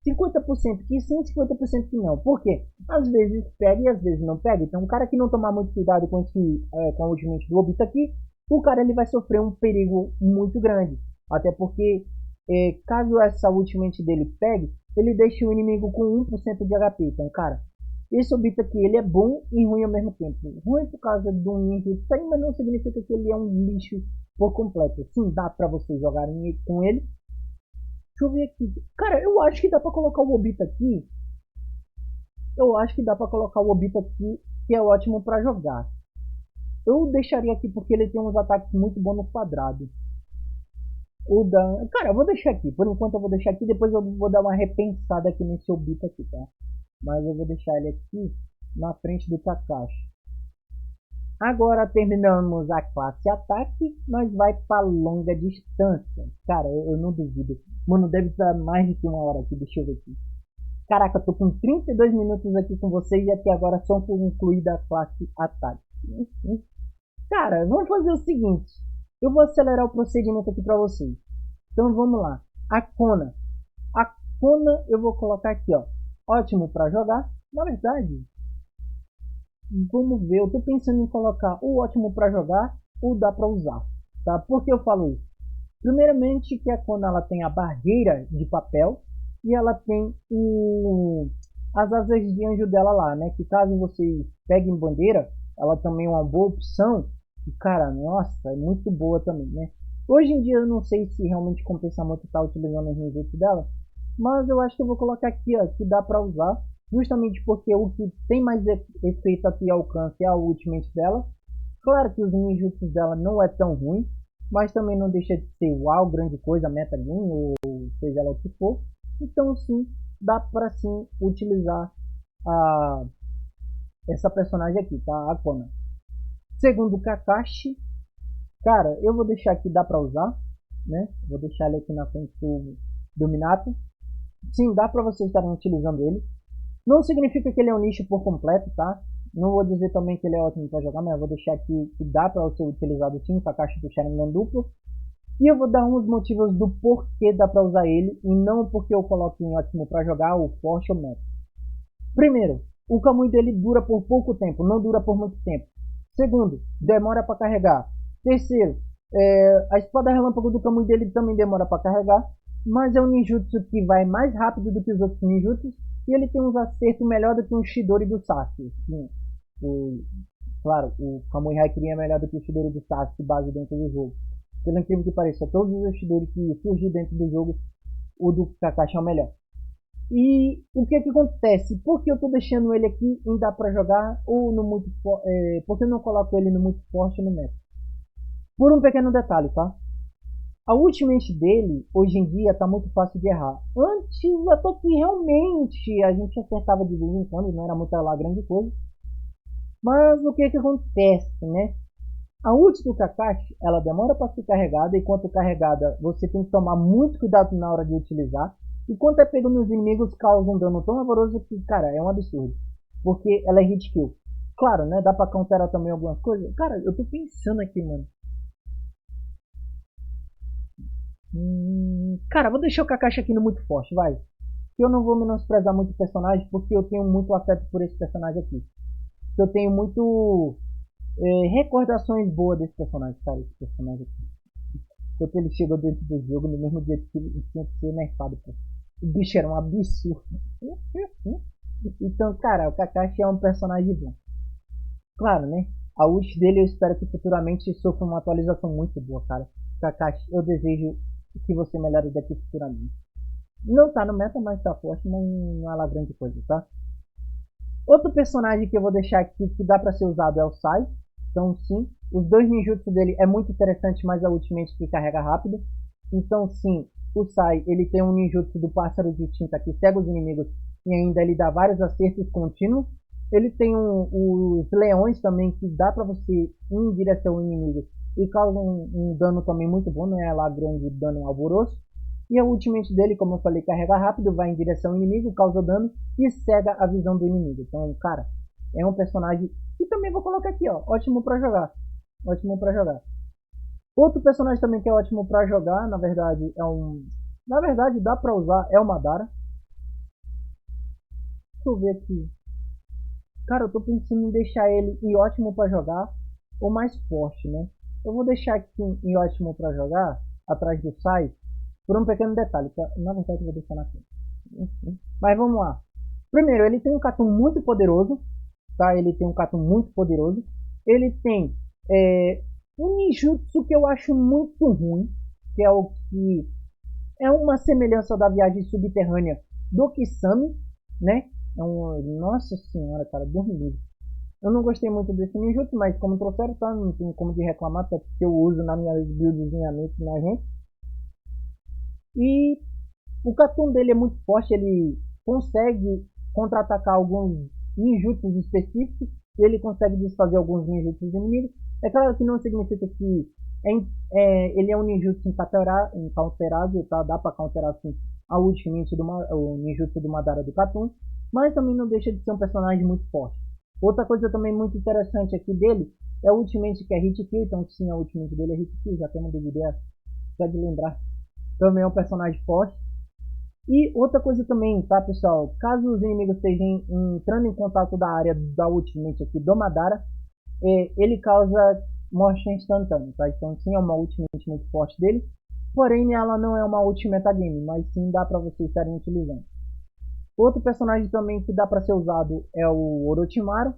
50% que sim, 50% que não. Por quê? Às vezes pega e às vezes não pega. Então, um cara que não tomar muito cuidado com a ultimate do Obito aqui, o cara ele vai sofrer um perigo muito grande. Até porque, caso essa ultimate dele pegue, ele deixa o inimigo com 1% de HP. Então, cara, esse Obito aqui ele é bom e ruim ao mesmo tempo. Ruim por causa do ninjutsu, mas não significa que ele é um lixo por completo. Sim, dá pra vocês jogarem com ele. Deixa eu ver aqui. Cara, eu acho que dá pra colocar o Obito aqui. Eu acho que dá pra colocar o Obito aqui, que é ótimo pra jogar. Eu deixaria aqui porque ele tem uns ataques muito bons no quadrado. Cara, eu vou deixar aqui. Por enquanto eu vou deixar aqui. Depois eu vou dar uma repensada aqui nesse Obito aqui, tá? Mas eu vou deixar ele aqui na frente do Kakashi. Agora terminamos a classe ataque, nós vai para longa distância. Cara, eu não duvido. Mano, deve estar mais de uma hora aqui, deixa eu ver aqui. Caraca, tô com 32 minutos aqui com vocês e até agora só concluída a classe ataque. Cara, vamos fazer o seguinte. Eu vou acelerar o procedimento aqui para vocês. Então vamos lá. A Kona. A Kona eu vou colocar aqui, ó. Ótimo para jogar. Na verdade, vamos ver, eu tô pensando em colocar o ótimo para jogar ou dá para usar, tá? Por que eu falo isso? Primeiramente que é quando ela tem a barreira de papel e ela tem as asas de anjo dela lá, né? Que caso você pegue em bandeira, ela também é uma boa opção. E cara, nossa, é muito boa também, né? Hoje em dia eu não sei se realmente compensa muito estar utilizando o ninjutsu dela, mas eu acho que eu vou colocar aqui, ó, que dá para usar. Justamente porque o que tem mais efeito aqui ao alcance é a ultimate dela. Claro que os ninjutsus dela não é tão ruim, mas também não deixa de ser uau, grande coisa, meta game, ou seja lá o que for. Então sim, dá para sim utilizar essa personagem aqui, tá? A Kona. Segundo o Kakashi, cara, eu vou deixar aqui, dá para usar, né? Vou deixar ele aqui na frente do Minato. Sim, dá para vocês estarem utilizando ele. Não significa que ele é um nicho por completo, tá? Não vou dizer também que ele é ótimo para jogar, mas eu vou deixar aqui que dá para ser utilizado sim com a caixa do Sharingan duplo. E eu vou dar uns motivos do porquê dá para usar ele e não porque eu coloco em ótimo para jogar ou forte ou médio. Primeiro, o Kamui dele dura por pouco tempo, não dura por muito tempo. Segundo, demora para carregar. Terceiro, a espada relâmpago do Kamui dele também demora para carregar, mas é um ninjutsu que vai mais rápido do que os outros ninjutsus e ele tem uns acertos melhor do que um Chidori do Sasuke. Claro, o Kamui Haikyuu é melhor do que o Chidori do Sasuke base dentro do jogo. Pelo incrível que pareça, todos os Chidori que surgem dentro do jogo, o do Kakashi é o melhor. E o que acontece? Por que eu tô deixando ele aqui em dá pra jogar ou no muito por que eu não coloco ele no muito forte no meta? Por um pequeno detalhe, tá? A ultimate dele, hoje em dia, tá muito fácil de errar. Antes, até que realmente a gente acertava de vez em quando, não era muito lá grande coisa. Mas o que acontece, né? A ult do Kakashi, ela demora para ser carregada, e quanto carregada, você tem que tomar muito cuidado na hora de utilizar. E quando é pego nos inimigos, causa um dano tão horroroso que, cara, é um absurdo. Porque ela é hit kill. Claro, né? Dá pra counterar também algumas coisas. Cara, eu tô pensando aqui, mano. Cara, vou deixar o Kakashi aqui no muito forte, vai. Eu não vou menosprezar muito o personagem, porque eu tenho muito afeto por esse personagem aqui. Eu tenho muito recordações boas desse personagem, cara, esse personagem aqui. Quando ele chegou dentro do jogo, no mesmo dia que ele tinha que ser nerfado, pô. O bicho era um absurdo. Então, cara, o Kakashi é um personagem bom. Claro, né? A ult dele eu espero que futuramente sofra uma atualização muito boa, cara. Kakashi, eu desejo que você melhore daqui futuramente. Não tá no meta, mas tá forte, mas não é lá grande coisa, tá? Outro personagem que eu vou deixar aqui que dá pra ser usado é o Sai. Então sim, os dois ninjutsu dele é muito interessante, mas a ultimate que carrega rápido. Então sim, o Sai ele tem um ninjutsu do pássaro de tinta que cega os inimigos e ainda ele dá vários acertos contínuos. Ele tem os leões também que dá pra você ir em direção ao inimigo e causa um dano também muito bom, não é lá grande dano alvoroço. E a ultimate dele, como eu falei, carrega rápido, vai em direção ao inimigo, causa dano e cega a visão do inimigo. Então, cara, é um personagem que também vou colocar aqui, ó, ótimo pra jogar. Ótimo pra jogar. Outro personagem também que é ótimo pra jogar, na verdade, Na verdade, dá pra usar, é o Madara. Deixa eu ver aqui. Cara, eu tô pensando em deixar ele em ótimo pra jogar ou mais forte, né? Eu vou deixar aqui em ótimo pra jogar, atrás do Sai, por um pequeno detalhe, que na verdade eu vou deixar na frente. Enfim. Mas vamos lá. Primeiro, ele tem um Katon muito poderoso, tá? Ele tem um Katon muito poderoso. Ele tem um ninjutsu que eu acho muito ruim, que é o que é uma semelhança da viagem subterrânea do Kisame, né? Nossa senhora, cara, Deus me livre. Eu não gostei muito desse ninjutsu, mas como trouxeram, tá? Não tem como de reclamar, até porque eu uso na minha buildzinha na gente. E o Katon dele é muito forte, ele consegue contra-atacar alguns ninjutsus específicos, ele consegue desfazer alguns ninjutsus inimigos. É claro que não significa que ele é um ninjutsu encauterado, tá? Dá pra counterar assim, a ultimate o ninjutsu do Madara do Katon, mas também não deixa de ser um personagem muito forte. Outra coisa também muito interessante aqui dele é o ultimate que é Hit Kill, então sim, a ultimate dele é Hit Kill, já temos DVD, só de lembrar. Também é um personagem forte. E outra coisa também, tá pessoal? Caso os inimigos estejam entrando em contato da área da ultimate aqui do Madara, ele causa morte instantânea, tá? Então sim, é uma ultimate muito forte dele. Porém, ela não é uma ult metagame, mas sim dá pra vocês estarem utilizando. Outro personagem também que dá pra ser usado é o Orochimaru.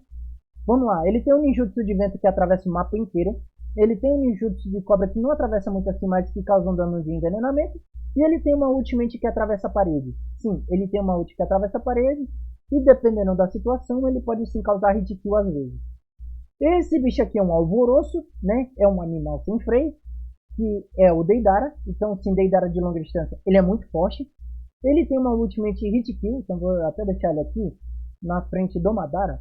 Vamos lá, ele tem um ninjutsu de vento que atravessa o mapa inteiro. Ele tem um ninjutsu de cobra que não atravessa muito assim, mas que causa um dano de envenenamento. E ele tem uma ultimate que atravessa a parede. Sim, ele tem uma ult que atravessa a parede. E dependendo da situação, ele pode sim causar hit kill às vezes. Esse bicho aqui é um alvoroço, né? É um animal sem freio, que é o Deidara. Então, sim, Deidara de longa distância, ele é muito forte. Ele tem uma ultimate hit kill, então vou até deixar ele aqui na frente do Madara.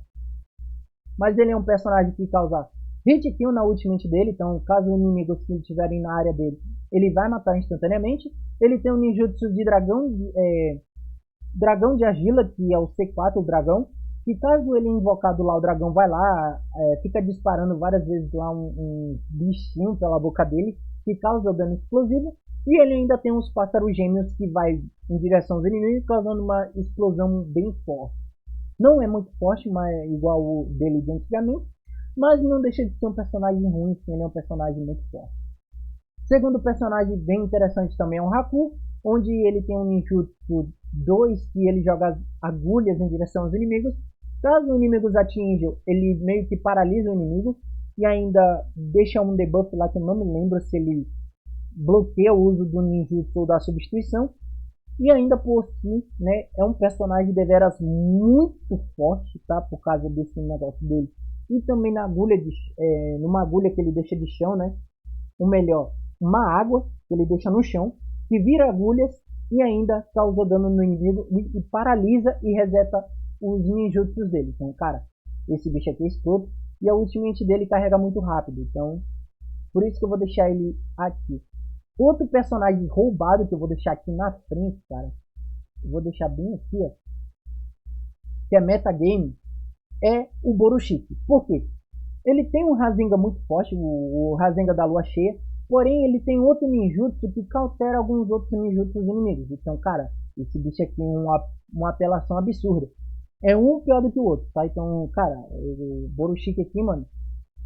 Mas ele é um personagem que causa hit kill na ultimate dele, então caso os inimigos que estiverem na área dele, ele vai matar instantaneamente. Ele tem um ninjutsu de dragão de argila, que é o C4, o dragão, e caso ele invocado lá, o dragão vai lá, fica disparando várias vezes lá um bichinho pela boca dele, que causa dano explosivo. E ele ainda tem uns pássaros gêmeos que vai em direção aos inimigos, causando uma explosão bem forte. Não é muito forte, mas igual o dele de antigamente, mas não deixa de ser um personagem ruim, sim, ele é um personagem muito forte. Segundo personagem bem interessante também é o Haku, onde ele tem um ninjutsu 2 que ele joga agulhas em direção aos inimigos. Caso os inimigos atinjam, ele meio que paralisa o inimigo e ainda deixa um debuff lá que eu não me lembro se ele bloqueia o uso do ninjutsu ou da substituição. E ainda por si, né, é um personagem deveras muito forte, tá? Por causa desse negócio dele. E também na agulha numa agulha que ele deixa de chão, né? Ou melhor, uma água que ele deixa no chão, que vira agulhas e ainda causa dano no inimigo e paralisa e reseta os ninjutsus dele. Então, cara, esse bicho aqui é escroto. E a ultimate dele carrega muito rápido. Então, por isso que eu vou deixar ele aqui. Outro personagem roubado que eu vou deixar aqui na frente, cara. Eu vou deixar bem aqui, ó. Que é metagame. É o Borushiki. Por quê? Ele tem um Rasengan muito forte, o Rasengan da Lua Cheia. Porém, ele tem outro ninjutsu que cautera alguns outros ninjutsus inimigos. Então, cara, esse bicho aqui é uma apelação absurda. É um pior do que o outro, tá? Então, cara, o Borushiki aqui, mano,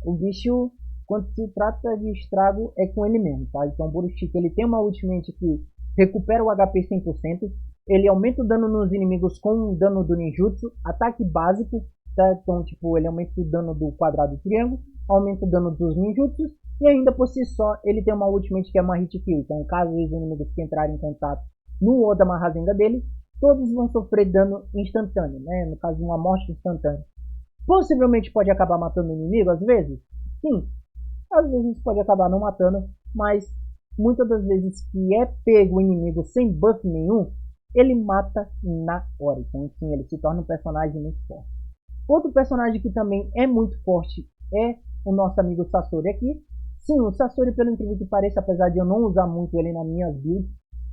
o bicho, quando se trata de estrago, é com ele mesmo, tá? Então, o Borushiki, ele tem uma ultimate que recupera o HP 100%, ele aumenta o dano nos inimigos com o dano do ninjutsu, ataque básico, tá? Então, tipo, ele aumenta o dano do quadrado e triângulo, aumenta o dano dos ninjutsus, e ainda por si só, ele tem uma ultimate que é uma hit kill. Então, caso os inimigos que entrarem em contato no Odama Rasengan dele, todos vão sofrer dano instantâneo, né? No caso, uma morte instantânea. Possivelmente pode acabar matando o inimigo, às vezes? Sim, às vezes pode acabar não matando, mas muitas das vezes que é pego o inimigo sem buff nenhum, ele mata na hora. Então, sim, ele se torna um personagem muito forte. Outro personagem que também é muito forte é o nosso amigo Sasori aqui. Sim, o Sasori, pelo incrível que pareça, apesar de eu não usar muito ele na minha build,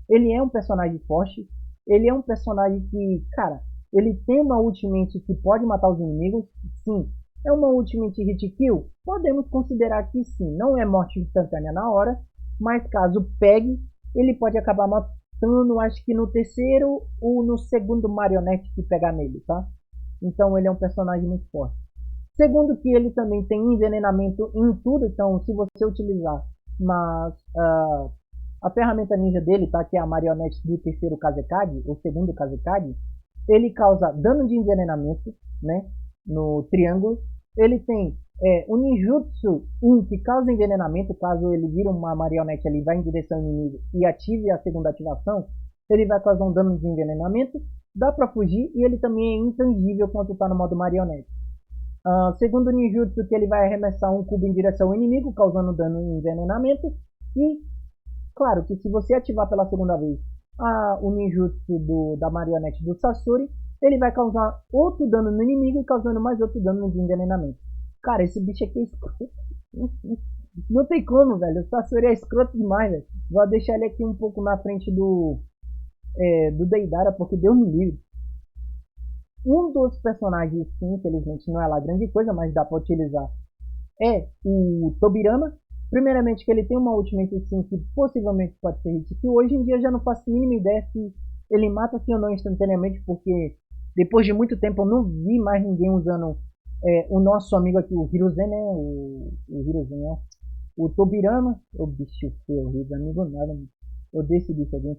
ele é um personagem forte. Ele é um personagem que, cara, ele tem uma ultimate que pode matar os inimigos. Sim, é uma ultimate hit kill? Podemos considerar que sim, não é morte instantânea na hora, mas caso pegue, ele pode acabar matando, acho que no terceiro ou no segundo marionete que pegar nele, tá? Então ele é um personagem muito forte. Segundo que ele também tem envenenamento em tudo, então se você utilizar mas, a ferramenta ninja dele, tá, que é a marionete do terceiro Kazekage, ou segundo Kazekage, ele causa dano de envenenamento, né, no triângulo. Ele tem o ninjutsu 1 que causa envenenamento, caso ele vira uma marionete ali, vai em direção ao inimigo e ative a segunda ativação, ele vai causar um dano de envenenamento, dá pra fugir e ele também é intangível quando tá no modo marionete. Segundo o ninjutsu, que ele vai arremessar um cubo em direção ao inimigo, causando dano e envenenamento. E, claro, que se você ativar pela segunda vez o ninjutsu da marionete do Sasori, ele vai causar outro dano no inimigo, causando mais outro dano de envenenamento. Cara, esse bicho aqui é escroto. Não tem como, velho. O Sasori é escroto demais, velho. Vou deixar ele aqui um pouco na frente do Deidara, porque Deus me livre. Um dos personagens que infelizmente não é lá grande coisa, mas dá para utilizar, é o Tobirama. Primeiramente que ele tem uma ultimate assim, que possivelmente pode ser hit, que hoje em dia eu já não faço a mínima ideia se ele mata sim ou não instantaneamente, porque depois de muito tempo eu não vi mais ninguém usando o nosso amigo aqui, o Hiruzen, né? O Hiruzen, ó. O Tobirama, o bicho feio, horrível, amigo nada, eu decidi isso aqui.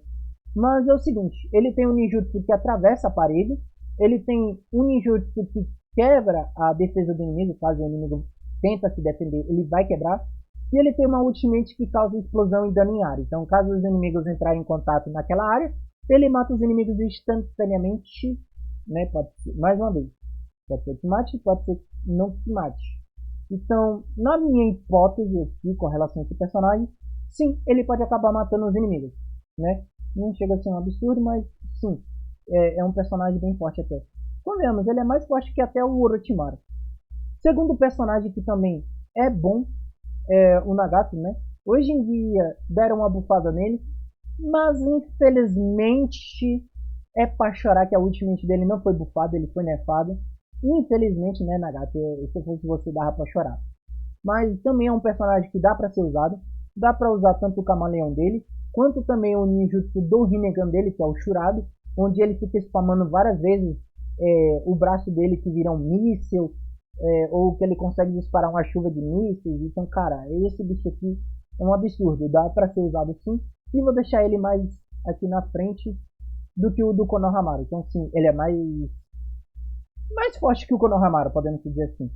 Mas é o seguinte, ele tem um ninjutsu que atravessa a parede, ele tem um ninjutsu que quebra a defesa do inimigo, caso o inimigo tenta se defender, ele vai quebrar. E ele tem uma ultimate que causa explosão e dano em área. Então, caso os inimigos entrarem em contato naquela área, ele mata os inimigos instantaneamente, né? Pode ser, mais uma vez, pode ser que mate, pode ser que não que mate. Então, na minha hipótese aqui, com relação a esse personagem, sim, ele pode acabar matando os inimigos, né? Não chega a ser um absurdo, mas sim, é um personagem bem forte até. Convenhamos, ele é mais forte que até o Orochimaru. Segundo personagem que também é bom, o Nagato, né? Hoje em dia deram uma bufada nele, mas infelizmente é pra chorar que a ultimate dele não foi bufada, ele foi nerfado. Infelizmente, né, Nagato? Se fosse você, dava pra chorar. Mas também é um personagem que dá pra ser usado. Dá pra usar tanto o camaleão dele, quanto também o ninjutsu do Rinnegan dele, que é o Shurado, onde ele fica spamando várias vezes o braço dele que vira um míssil, ou que ele consegue disparar uma chuva de mísseis. Então, cara, esse bicho aqui é um absurdo, dá pra ser usado sim. E vou deixar ele mais aqui na frente do que o do Konohamaru. Então, sim, ele é mais forte que o Konohamaru, podemos dizer assim.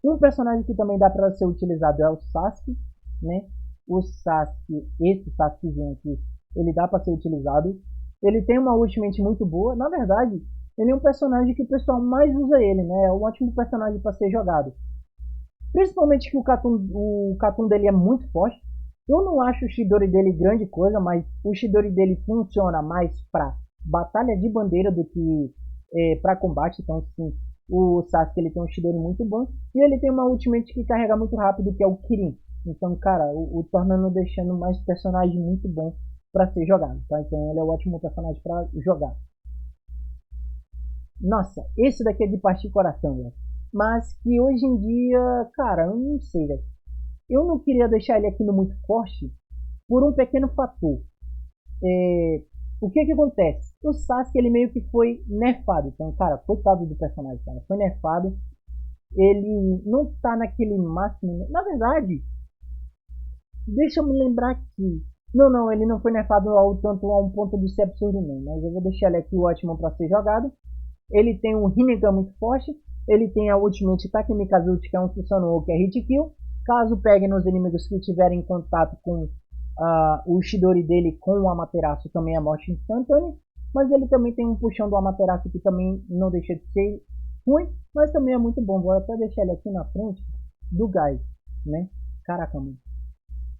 Um personagem que também dá para ser utilizado é o Sasuke, né? O Sasuke, esse Sasukezinho aqui, ele dá para ser utilizado. Ele tem uma ultimate muito boa. Na verdade, ele é um personagem que o pessoal mais usa ele, né? É um ótimo personagem para ser jogado. Principalmente que o Katun dele é muito forte. Eu não acho o Chidori dele grande coisa, mas o Chidori dele funciona mais para batalha de bandeira do que para combate. Então, sim, o Sasuke ele tem um Chidori muito bom. E ele tem uma ultimate que carrega muito rápido, que é o Kirin. Então, cara, o tornando deixando mais personagem muito bom para ser jogado, tá? Então ele é um ótimo personagem para jogar. Nossa, esse daqui é de partir coração, velho. Mas que hoje em dia, cara, eu não sei, velho. eu não queria deixar ele aqui no muito forte por um pequeno fator. O que acontece? O Sasuke, ele meio que foi nerfado. Então, cara, coitado do personagem, cara. Foi nerfado. Ele não tá naquele máximo. Na verdade, deixa eu me lembrar aqui. Não, ele não foi nerfado ao tanto a um ponto de ser absurdo não. Mas eu vou deixar ele aqui, o ótimo para ser jogado. Ele tem um Rinnegan muito forte. Ele tem a Ultimate Takemikazuchi, que é um Susanoo, que é Hit Kill. Caso pegue nos inimigos que tiverem contato com o Chidori dele com o Amaterasu, também é morte instantânea. Mas ele também tem um puxão do Amaterasu que também não deixa de ser ruim, mas também é muito bom. Vou até deixar ele aqui na frente do Gás, né? Caraca, mano.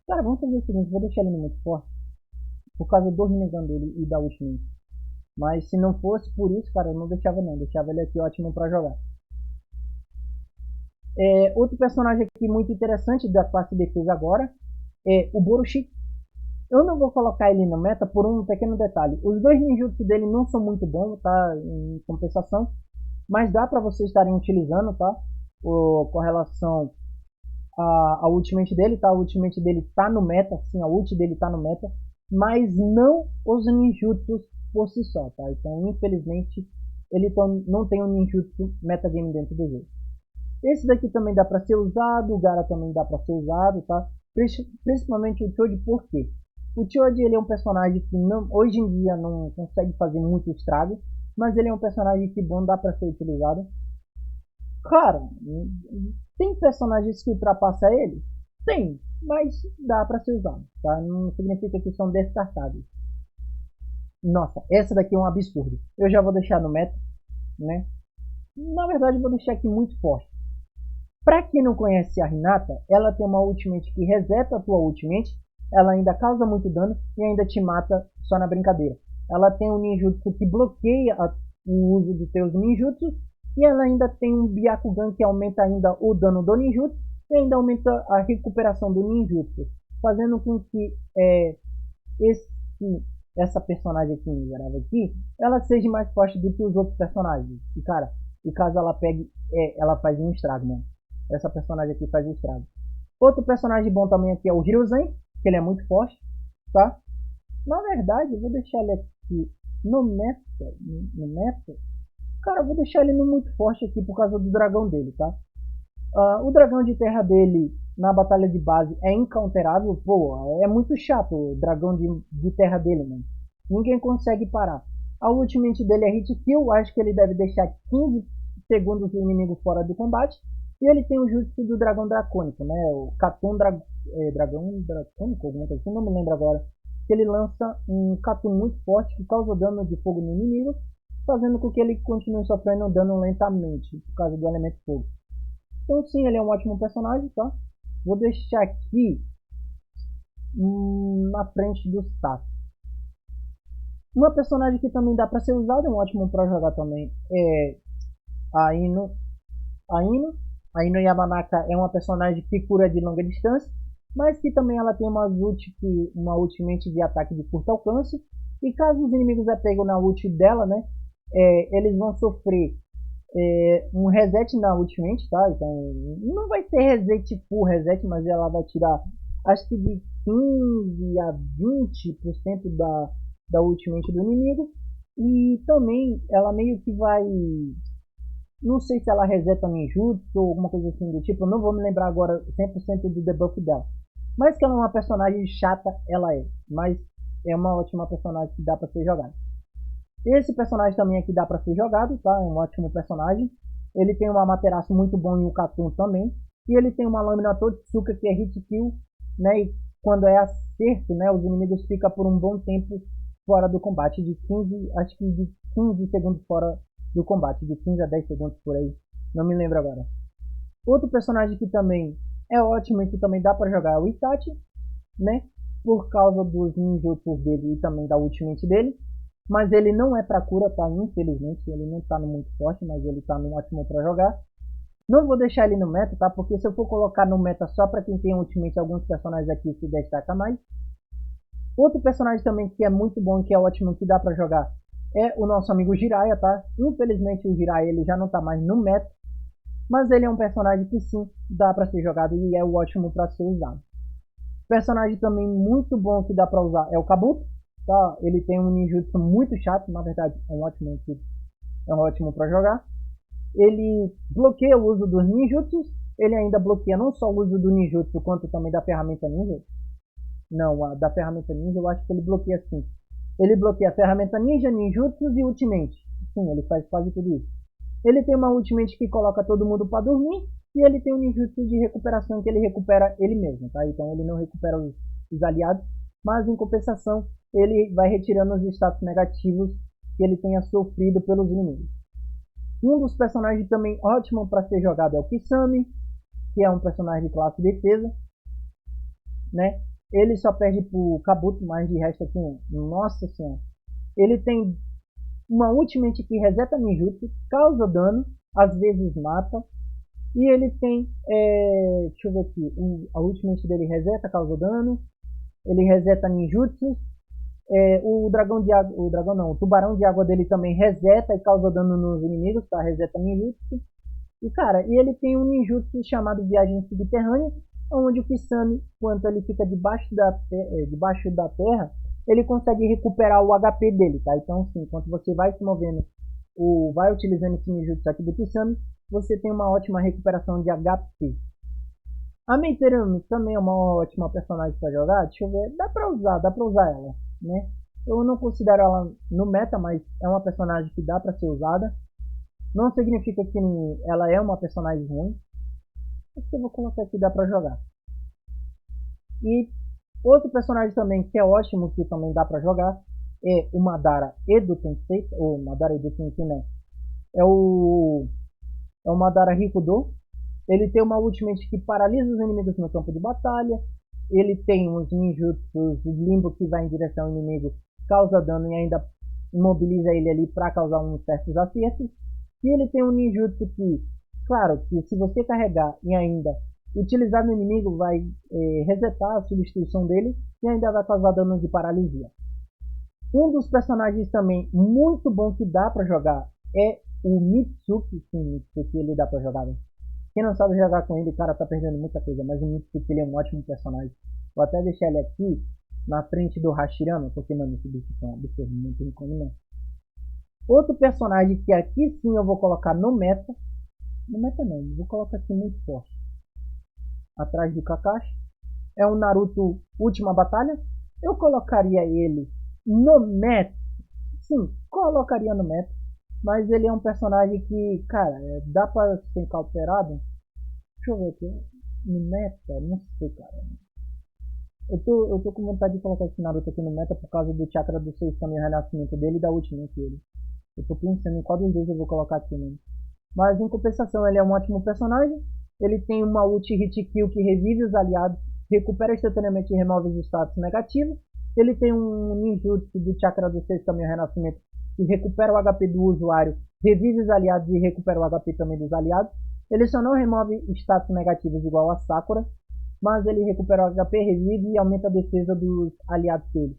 Cara, vamos fazer o seguinte, vou deixar ele no muito forte, por causa do Rinnegan dele e da Ultimate. Mas se não fosse por isso, cara, eu não deixava não, deixava ele aqui ótimo pra jogar. Outro personagem aqui muito interessante da classe defesa agora é o Borushi. Eu não vou colocar ele no meta por um pequeno detalhe. Os dois ninjutsu dele não são muito bons, tá? Em compensação. Mas dá para vocês estarem utilizando, tá? Com relação a ultimate dele, tá? A ultimate dele tá no meta, sim, a ult dele tá no meta. Mas não os ninjutsus por si só, tá? Então, infelizmente, ele não tem um ninjutsu metagame dentro do jogo. Esse daqui também dá para ser usado, o Gaara também dá para ser usado, tá? Principalmente o Choji, por quê? O Choji, ele é um personagem que não, hoje em dia não consegue fazer muito estrago, mas ele é um personagem que bom, dá para ser utilizado. Cara, tem personagens que ultrapassam ele? Tem, mas dá para ser usado, tá? Não significa que são descartáveis. Nossa, essa daqui é um absurdo. Eu já vou deixar no meta, né? Na verdade, vou deixar aqui muito forte. Para quem não conhece a Hinata, ela tem uma ultimate que reseta a tua ultimate, ela ainda causa muito dano e ainda te mata só na brincadeira. Ela tem um ninjutsu que bloqueia o uso dos teus ninjutsus e ela ainda tem um Byakugan que aumenta ainda o dano do ninjutsu e ainda aumenta a recuperação do ninjutsu, fazendo com que essa personagem aqui, miserável aqui, ela seja mais forte do que os outros personagens. E cara, e caso ela pegue, ela faz um estrago, mano. Essa personagem aqui faz um estrago. Outro personagem bom também aqui é o Hiruzen, que ele é muito forte, tá? Na verdade, eu vou deixar ele aqui no meta. Cara, eu vou deixar ele no muito forte aqui por causa do dragão dele, tá? O dragão de terra dele na batalha de base é incounterável. Pô, é muito chato o dragão de terra dele, mano. Ninguém consegue parar. A ultimate dele é hit kill. Acho que ele deve deixar 15 segundos o inimigo fora do combate. E ele tem o jutsu do dragão dracônico, né? O Katun dragão dracônico, alguma coisa assim, não me lembro agora. Que ele lança um Katun muito forte que causa dano de fogo no inimigo, fazendo com que ele continue sofrendo dano lentamente, por causa do elemento fogo. Então sim, ele é um ótimo personagem, tá? Vou deixar aqui na frente do Sasuke. Uma personagem que também dá para ser usada, é um ótimo para jogar também, é a Ino. A Ino Yamanaka é uma personagem que cura de longa distância, mas que também ela tem uma ultimate de ataque de curto alcance. E caso os inimigos pegam na ult dela, né, eles vão sofrer um reset na ultimate, tá? Então não vai ter reset full reset, mas ela vai tirar acho que de 15 a 20% da ultimate do inimigo. E também ela meio que vai, não sei se ela reseta ninjutsu ou alguma coisa assim do tipo, eu não vou me lembrar agora 100% do debuff dela. Mas que ela é uma personagem chata, ela é. Mas é uma ótima personagem que dá para ser jogada. Esse personagem também aqui dá para ser jogado, tá? É um ótimo personagem. Ele tem uma Amaterasu muito bom em Ukatun também. E ele tem uma lâmina Totsuka que é hit kill, né? E quando é acerto, né? Os inimigos ficam por um bom tempo fora do combate. De 15, acho que de 15 segundos fora do combate. De 15 a 10 segundos por aí. Não me lembro agora. Outro personagem que também é ótimo e que também dá para jogar é o Itachi, né? Por causa dos ninjutsus dele e também da ultimate dele. Mas ele não é para cura, tá? Infelizmente, ele não tá no muito forte, mas ele tá no ótimo para jogar. Não vou deixar ele no meta, tá? Porque se eu for colocar no meta só para quem tem ultimate, alguns personagens aqui se destacam mais. Outro personagem também que é muito bom, que é ótimo, que dá para jogar, é o nosso amigo Jiraiya, tá? Infelizmente o Jiraiya ele já não tá mais no meta, mas ele é um personagem que sim, dá para ser jogado e é ótimo para ser usado. Personagem também muito bom que dá para usar é o Kabuto, tá? Ele tem um ninjutsu muito chato, na verdade é um ótimo para jogar. Ele bloqueia o uso dos ninjutsus, ele ainda bloqueia não só o uso do ninjutsu, quanto também da ferramenta ninja. Não, a da ferramenta ninja eu acho que ele bloqueia sim. Ele bloqueia a ferramenta ninja, ninjutsus e ultimate. Sim, ele faz quase tudo isso. Ele tem uma ultimate que coloca todo mundo para dormir, e ele tem um ninjutsu de recuperação que ele recupera ele mesmo, tá? Então ele não recupera os aliados, mas em compensação ele vai retirando os status negativos que ele tenha sofrido pelos inimigos. Um dos personagens também ótimo para ser jogado é o Kisame, que é um personagem de classe defesa, né? Ele só perde pro Kabuto, mas de resto aqui, nossa senhora. Ele tem uma ultimate que reseta ninjutsu, causa dano, às vezes mata. E ele tem, deixa eu ver aqui, a ultimate dele reseta, causa dano. Ele reseta ninjutsu. O dragão de água, o dragão não, o tubarão de água dele também reseta e causa dano nos inimigos, tá? Reseta ninjutsu. E cara, e ele tem um ninjutsu chamado Viagem Subterrânea, onde o Kisame, quando ele fica debaixo da terra, ele consegue recuperar o HP dele, tá? Então, sim, enquanto você vai se movendo, vai utilizando esse ninjutsu aqui do Kisame, você tem uma ótima recuperação de HP. A Meiterami também é uma ótima personagem para jogar, deixa eu ver, dá pra usar ela, né? Eu não considero ela no meta, mas é uma personagem que dá para ser usada. Não significa que ela é uma personagem ruim. Acho que eu vou colocar aqui, dá pra jogar. E outro personagem também que é ótimo, que também dá pra jogar, é o Madara Edo Tensei, ou Madara Edo Tensei, né? É o Madara Hikudo. Ele tem uma ultimate que paralisa os inimigos no campo de batalha. Ele tem uns ninjutsus limbo que vai em direção ao inimigo, causa dano e ainda imobiliza ele ali para causar uns certos acertos. E ele tem um ninjutsu que, claro, que se você carregar e ainda utilizar no inimigo, vai resetar a substituição dele e ainda vai causar dano de paralisia. Um dos personagens também muito bom que dá para jogar é o Mitsuki. Sim, Mitsuki ele dá para jogar. Né? Quem não sabe jogar com ele, cara, tá perdendo muita coisa, mas o Mitsuki ele é um ótimo personagem. Vou até deixar ele aqui na frente do Hashirama, porque, mano, esse bicho é um absurdo, não tem como não. Outro personagem que aqui sim eu vou colocar no meta. No meta não, vou colocar aqui muito forte. Atrás do Kakashi. É o Naruto Última Batalha. Eu colocaria ele no meta. Sim, colocaria no meta. Mas ele é um personagem que, cara, dá pra ser cauterado. Deixa eu ver aqui. No meta, não sei, cara. Eu tô com vontade de colocar esse Naruto aqui no meta por causa do chakra do 6 Kamen renascimento dele e da ultimate dele. Eu tô pensando em qual dos dois eu vou colocar aqui mesmo. Mas em compensação ele é um ótimo personagem. Ele tem uma ult hit kill que revive os aliados, recupera instantaneamente e remove os status negativos. Ele tem um ninjutsu do chakra do 6 Kamen renascimento que recupera o HP do usuário, revive os aliados e recupera o HP também dos aliados. Ele só não remove status negativos igual a Sakura, mas ele recupera o HP, revive e aumenta a defesa dos aliados dele.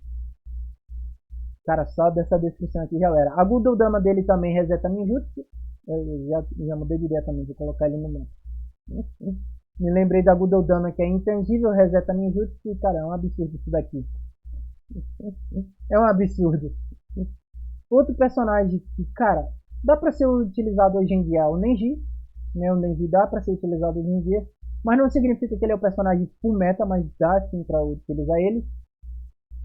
Cara, só dessa descrição aqui já era. A Gudou Dama dele também reseta ninjutsu. Eu já mudei de ideia também, vou colocar ele no meio. Me lembrei da Gudou Dama que é intangível, reseta ninjutsu. E cara, é um absurdo isso daqui. É um absurdo. Outro personagem que, cara, dá pra ser utilizado hoje em dia é o Nenji. Né? O Nenji dá pra ser utilizado hoje em dia. Mas não significa que ele é um personagem full meta, mas dá sim pra utilizar ele.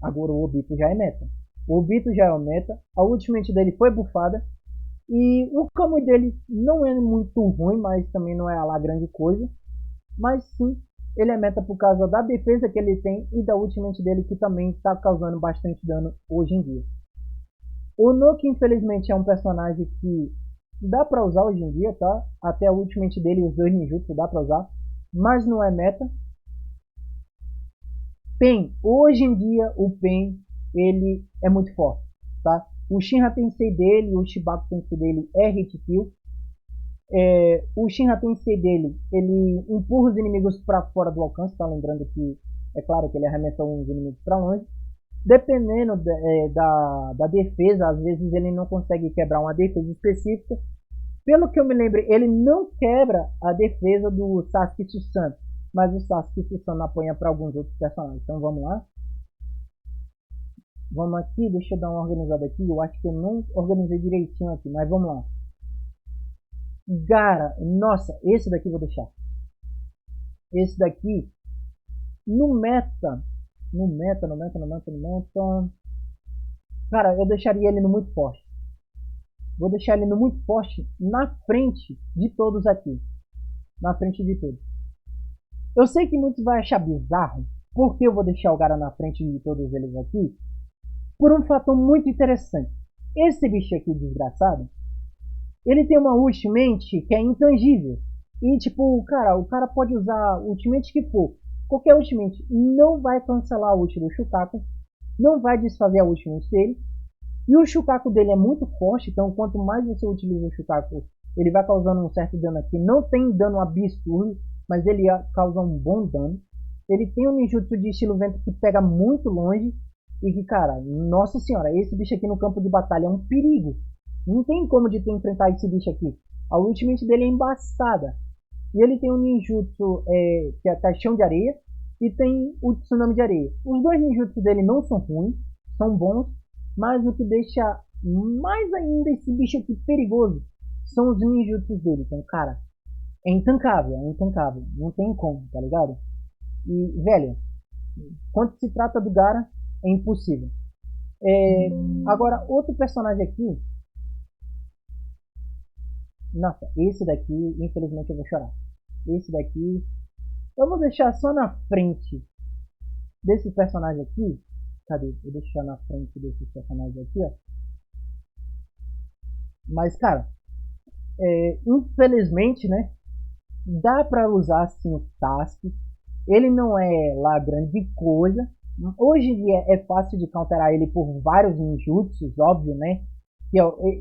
Agora o Obito já é meta. O Obito já é o meta. A ultimate dele foi bufada. E o Kamui dele não é muito ruim, mas também não é lá grande coisa. Mas sim, ele é meta por causa da defesa que ele tem e da ultimate dele que também está causando bastante dano hoje em dia. O Noki, infelizmente, é um personagem que dá pra usar hoje em dia, tá? Até a ultimate dele e os dois ninjutsu dá pra usar, mas não é meta. Pen, hoje em dia o Pen, ele é muito forte, tá? O Shinra Tensei dele, o Shibaku Tensei dele é hit kill. O Shinra Tensei dele, ele empurra os inimigos para fora do alcance, tá? Lembrando que, é claro que ele arremessa uns inimigos para longe. Dependendo da defesa, às vezes ele não consegue quebrar uma defesa específica, Pelo que eu me lembro, ele não quebra a defesa do Sasuke Susanoo, mas o Sasuke Susanoo apanha para alguns outros personagens. Então vamos lá. Vamos aqui, deixa eu dar uma organizada aqui. Eu acho que eu não organizei direitinho aqui, mas vamos lá. Gara, nossa, esse daqui eu vou deixar. Esse daqui, no meta. Cara, eu deixaria ele no muito forte. Vou deixar ele no muito forte na frente de todos aqui. Na frente de todos. Eu sei que muitos vão achar bizarro. Porque eu vou deixar o Gara na frente de todos eles aqui? Por um fator muito interessante. Esse bicho aqui, desgraçado, ele tem uma ultimate que é intangível. E tipo, cara, o cara pode usar ultimate que for. Qualquer ultimate não vai cancelar a ult do Shukaku. Não vai desfazer a ultimate dele. E o Shukaku dele é muito forte, então quanto mais você utiliza o Shukaku, ele vai causando um certo dano aqui. Não tem dano absurdo, mas ele causa um bom dano. Ele tem um ninjutsu de estilo vento que pega muito longe. E que, cara, nossa senhora, esse bicho aqui no campo de batalha é um perigo. Não tem como de tu enfrentar esse bicho aqui. A ultimate dele é embaçada. E ele tem um ninjutsu que é caixão de areia. E tem o tsunami de areia. Os dois ninjutsus dele não são ruins, são bons. Mas o que deixa mais ainda esse bicho aqui perigoso são os ninjutsus dele. Então, cara, é intancável. Não tem como, tá ligado? E, velho, quando se trata do Gara, é impossível. Agora, outro personagem aqui. Nossa, esse daqui, infelizmente eu vou chorar. Esse daqui, eu vou deixar só na frente desse personagem aqui. Cadê? Vou deixar na frente desse personagem aqui, ó. Mas, cara, infelizmente, né? Dá pra usar assim o Sasuke. Ele não é lá grande coisa. Hoje em dia é fácil de counterar ele por vários ninjutsus, óbvio, né? Que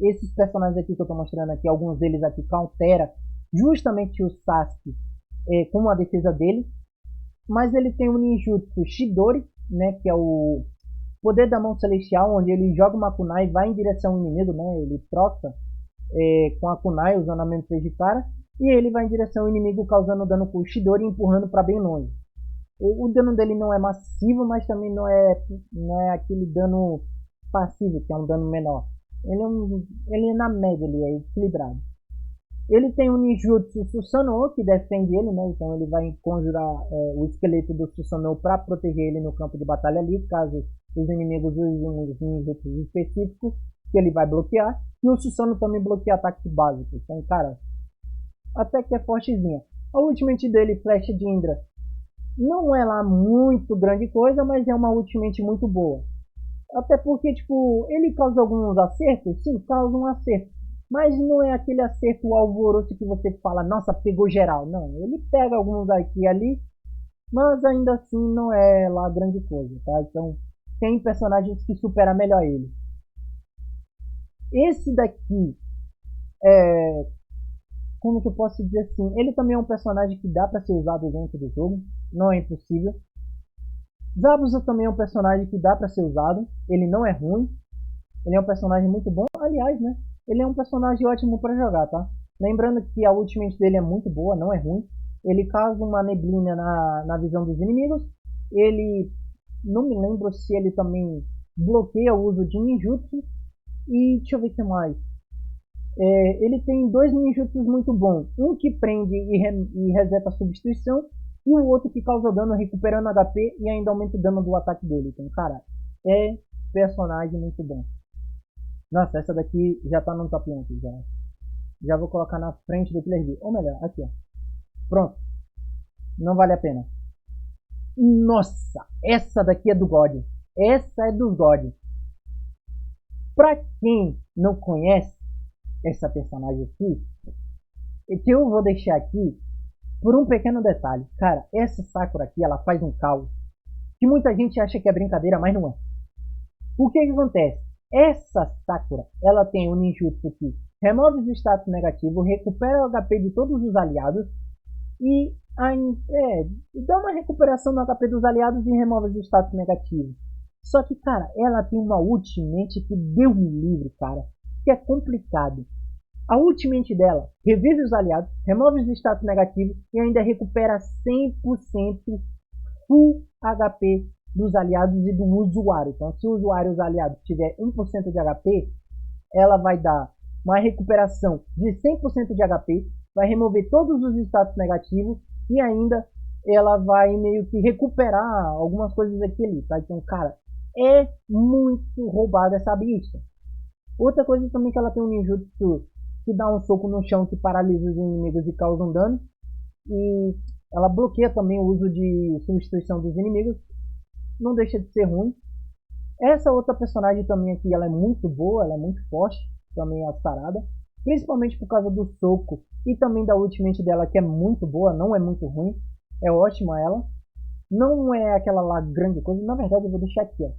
esses personagens aqui que eu tô mostrando aqui, alguns deles aqui countera justamente o Sasuke com a defesa dele. Mas ele tem o ninjutsu Chidori, né? Que é o poder da mão celestial, onde ele joga uma kunai e vai em direção ao inimigo, né? Ele troca com a kunai usando a mente de cara. E ele vai em direção ao inimigo causando dano com o Chidori e empurrando para bem longe. O dano dele não é massivo, mas também não é aquele dano passivo, que é um dano menor. Ele é na média, ele é equilibrado. Ele tem um ninjutsu Susanoo, que defende ele, né? Então ele vai conjurar o esqueleto do Susanoo para proteger ele no campo de batalha ali, caso os inimigos usem os ninjutsus específicos, que ele vai bloquear. E o Susanoo também bloqueia ataques básicos. Então, cara, até que é fortezinha. A ultimate dele, Flecha de Indra, não é lá muito grande coisa, mas é uma ultimate muito boa. Até porque, tipo, ele causa alguns acertos, sim, causa um acerto. Mas não é aquele acerto alvoroço que você fala, nossa, pegou geral. Não, ele pega alguns aqui e ali, mas ainda assim não é lá grande coisa, tá? Então, tem personagens que superam melhor ele. Esse daqui como que eu posso dizer assim, ele também é um personagem que dá para ser usado dentro do jogo, não é impossível. Zabuza também é um personagem que dá para ser usado, ele não é ruim, ele é um personagem muito bom, aliás, né, ele é um personagem ótimo para jogar, tá? Lembrando que a ultimate dele é muito boa, não é ruim, ele causa uma neblina na visão dos inimigos, ele, não me lembro se ele também bloqueia o uso de ninjutsu, e deixa eu ver o que mais. Ele tem dois ninjutsus muito bons. Um que prende e reseta a substituição. E o outro que causa dano recuperando HP e ainda aumenta o dano do ataque dele. Então, cara, é personagem muito bom. Nossa, essa daqui já tá no top 1 já. Já vou colocar na frente do Killer Bee. Ou melhor, aqui ó. Pronto. Não vale a pena. Nossa, essa daqui é do God. Essa é do God. Pra quem não conhece essa personagem aqui, que eu vou deixar aqui por um pequeno detalhe. Cara, essa Sakura aqui, ela faz um caos que muita gente acha que é brincadeira, mas não é. O que acontece? Essa Sakura, ela tem um ninjutsu que remove os status negativos, recupera o HP de todos os aliados e dá uma recuperação no HP dos aliados e remove os status negativos. Só que, cara, ela tem uma ultimate que deu um livre, cara, que é complicado. A ultimate dela revive os aliados, remove os status negativos e ainda recupera 100% full HP dos aliados e do usuário. Então, se o usuário e os aliados tiver 1% de HP, ela vai dar uma recuperação de 100% de HP, vai remover todos os status negativos e ainda ela vai meio que recuperar algumas coisas aqui e ali, tá? Então, cara, é muito roubada essa bicha. Outra coisa também que ela tem um ninjutsu que dá um soco no chão que paralisa os inimigos e causa um dano. E ela bloqueia também o uso de substituição dos inimigos. Não deixa de ser ruim. Essa outra personagem também aqui, ela é muito boa, ela é muito forte. Também é a Sarada. Principalmente por causa do soco e também da ultimate dela, que é muito boa, não é muito ruim. É ótima ela. Não é aquela lá grande coisa. Na verdade, eu vou deixar aqui, ó.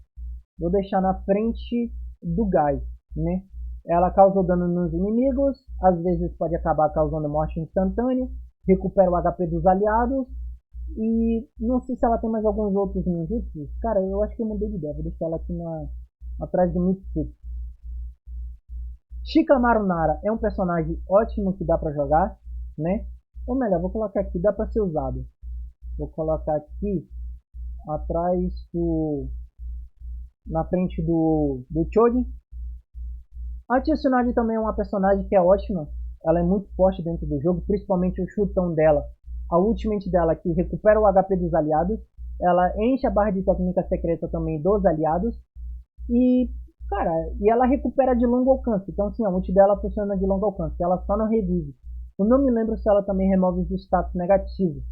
Vou deixar na frente do Gai, né? Ela causa dano nos inimigos, às vezes pode acabar causando morte instantânea, recupera o HP dos aliados, e não sei se ela tem mais alguns outros ninjutsus. Cara, eu acho que eu mudei de ideia, vou deixar ela aqui atrás do Mitsuki. Shikamaru Nara é um personagem ótimo que dá pra jogar, né? Ou melhor, vou colocar aqui, dá pra ser usado. Vou colocar aqui, atrás na frente do Choji. A Tsunade também é uma personagem que é ótima, ela é muito forte dentro do jogo, principalmente o chutão dela, a ultimate dela que recupera o HP dos aliados, ela enche a barra de técnica secreta também dos aliados, e cara, e ela recupera de longo alcance, então assim, a ult dela funciona de longo alcance, ela só não revive. Eu não me lembro se ela também remove os status negativos,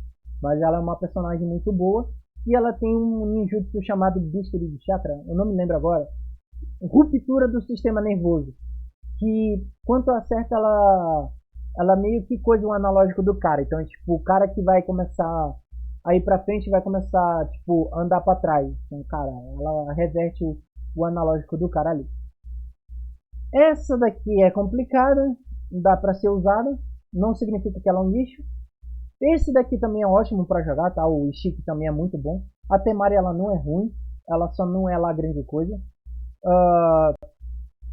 mas ela é uma personagem muito boa, e ela tem um ninjutsu chamado Bisturi de Chakra, eu não me lembro agora, ruptura do sistema nervoso, que quanto acerta ela meio que coisa o analógico do cara. Então é tipo o cara que vai começar a ir pra frente vai começar tipo andar para trás. Então, cara, ela reverte o analógico do cara ali. Essa daqui é complicada, dá para ser usada, não significa que ela é um lixo. Esse daqui também é ótimo para jogar, tá? O Ishiki também é muito bom. A Temari ela não é ruim, ela só não é lá grande coisa.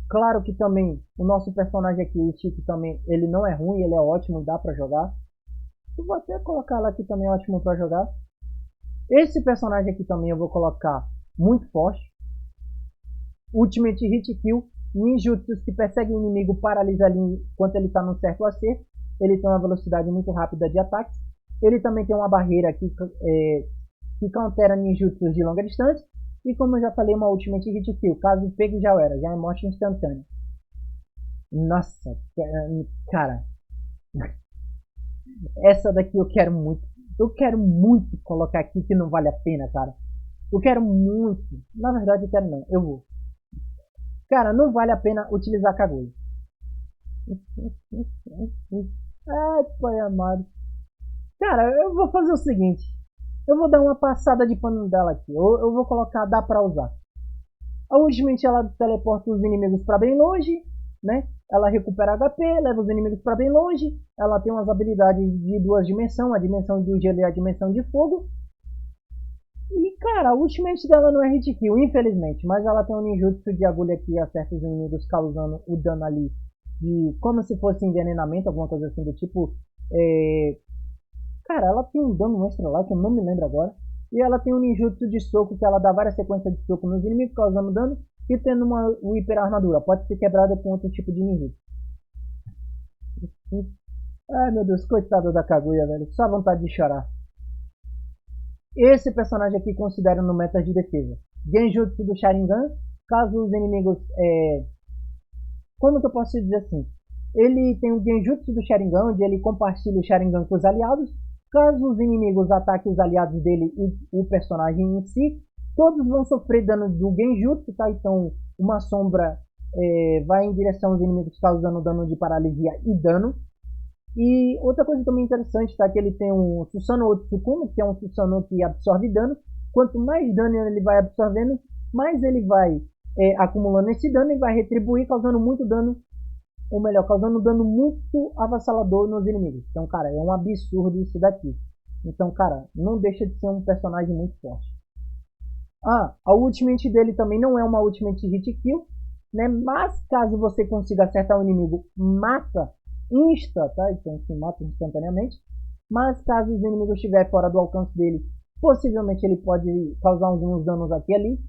Claro que também o nosso personagem aqui, o Chico, também, ele não é ruim, ele é ótimo, dá pra jogar. Eu vou até colocar ela aqui também, ótimo pra jogar. Esse personagem aqui também eu vou colocar muito forte. Ultimate Hit Kill, ninjutsus que persegue o inimigo, paralisa ali enquanto ele está no certo acerto. Ele tem uma velocidade muito rápida de ataque. Ele também tem uma barreira que countera ninjutsus de longa distância. E como eu já falei, uma Ultimate Hit Kill. Caso pegue, já era. Já é morte instantânea. Nossa, cara. Essa daqui eu quero muito. Eu quero muito colocar aqui que não vale a pena, cara. Eu quero muito. Na verdade, eu quero não. Eu vou. Cara, não vale a pena utilizar Kaguya. Ai, pai amado. Cara, eu vou fazer o seguinte. Eu vou dar uma passada de pano dela aqui. Eu vou colocar dá pra usar. A ultimate ela teleporta os inimigos pra bem longe, né? Ela recupera HP, leva os inimigos pra bem longe. Ela tem umas habilidades de duas dimensões, a dimensão do gelo e a dimensão de fogo. E cara, a ultimate dela não é hit kill, infelizmente. Mas ela tem um ninjutsu de agulha que acerta os inimigos causando o dano ali. De, como se fosse envenenamento, alguma coisa assim do tipo. Cara, ela tem um dano extra lá que eu não me lembro agora. E ela tem um ninjutsu de soco que ela dá várias sequências de soco nos inimigos causando dano. E tendo uma hiper armadura. Pode ser quebrada com outro tipo de ninjutsu. Ai meu Deus, coitada da Kaguya, velho. Só vontade de chorar. Esse personagem aqui considero no meta de defesa. Genjutsu do Sharingan. Caso os inimigos... Como que eu posso dizer assim? Ele tem o Genjutsu do Sharingan, onde ele compartilha o Sharingan com os aliados. Caso os inimigos ataquem os aliados dele e o personagem em si, todos vão sofrer dano do Genjutsu, tá? Então, uma sombra vai em direção aos inimigos causando dano de paralisia e dano. E outra coisa também interessante, tá? Que ele tem um Susanoo Otsukumo, que é um Susanoo que absorve dano. Quanto mais dano ele vai absorvendo, mais ele vai acumulando esse dano e vai retribuir, causando muito dano. Ou melhor, causando dano muito avassalador nos inimigos. Então, cara, é um absurdo isso daqui. Então, cara, não deixa de ser um personagem muito forte. A ultimate dele também não é uma ultimate hit kill. né? Mas caso você consiga acertar o inimigo, mata insta, tá? Então se mata instantaneamente. Mas caso os inimigos estiver fora do alcance dele, possivelmente ele pode causar alguns danos aqui e ali.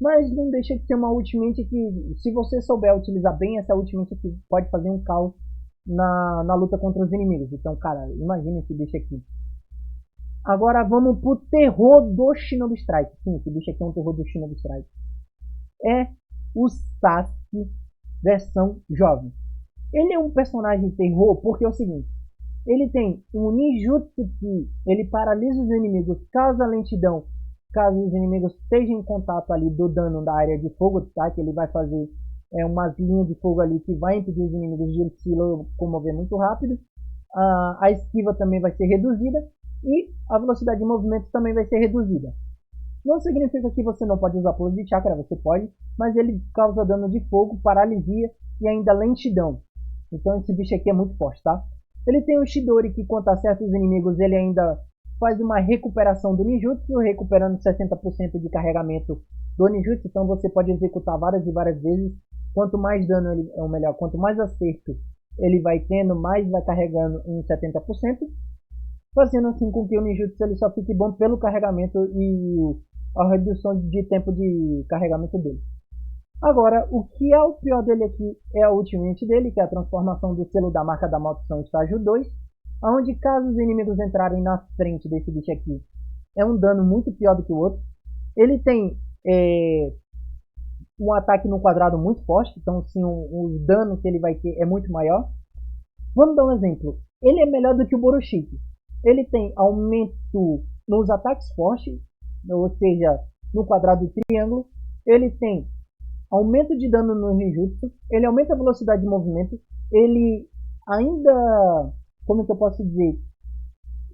Mas não deixa de ser uma ultimate que, se você souber utilizar bem essa ultimate aqui, pode fazer um caos na luta contra os inimigos. Então, cara, imagina esse bicho aqui. Agora vamos pro terror do Shinobi Strike. Sim, esse bicho aqui é um terror do Shinobi Strike. É o Sasuke versão jovem. Ele é um personagem terror porque é o seguinte. Ele tem um ninjutsu que ele paralisa os inimigos, causa lentidão, caso os inimigos estejam em contato ali do dano da área de fogo, tá? Que ele vai fazer umas linhas de fogo ali que vai impedir os inimigos de se locomover muito rápido. A esquiva também vai ser reduzida e a velocidade de movimento também vai ser reduzida. Não significa que você não pode usar pulo de chakra, você pode, mas ele causa dano de fogo, paralisia e ainda lentidão. Então esse bicho aqui é muito forte, tá? Ele tem o Chidori que contra certos inimigos ele ainda faz uma recuperação do ninjutsu, recuperando 60% de carregamento do ninjutsu, então você pode executar várias e várias vezes. Quanto mais dano ele, ou melhor, quanto mais acerto ele vai tendo, mais vai carregando em 70%, fazendo assim com que o ninjutsu ele só fique bom pelo carregamento e a redução de tempo de carregamento dele. Agora, o que é o pior dele aqui é a ultimate dele, que é a transformação do selo da marca da maldição estágio 2, onde caso os inimigos entrarem na frente desse bicho aqui, é um dano muito pior do que o outro. Ele tem um ataque no quadrado muito forte, então assim, o dano que ele vai ter é muito maior. Vamos dar um exemplo. Ele é melhor do que o Boroshiki. Ele tem aumento nos ataques fortes, ou seja, no quadrado e triângulo. Ele tem aumento de dano no ninjutsu, ele aumenta a velocidade de movimento, ele ainda, como é que eu posso dizer,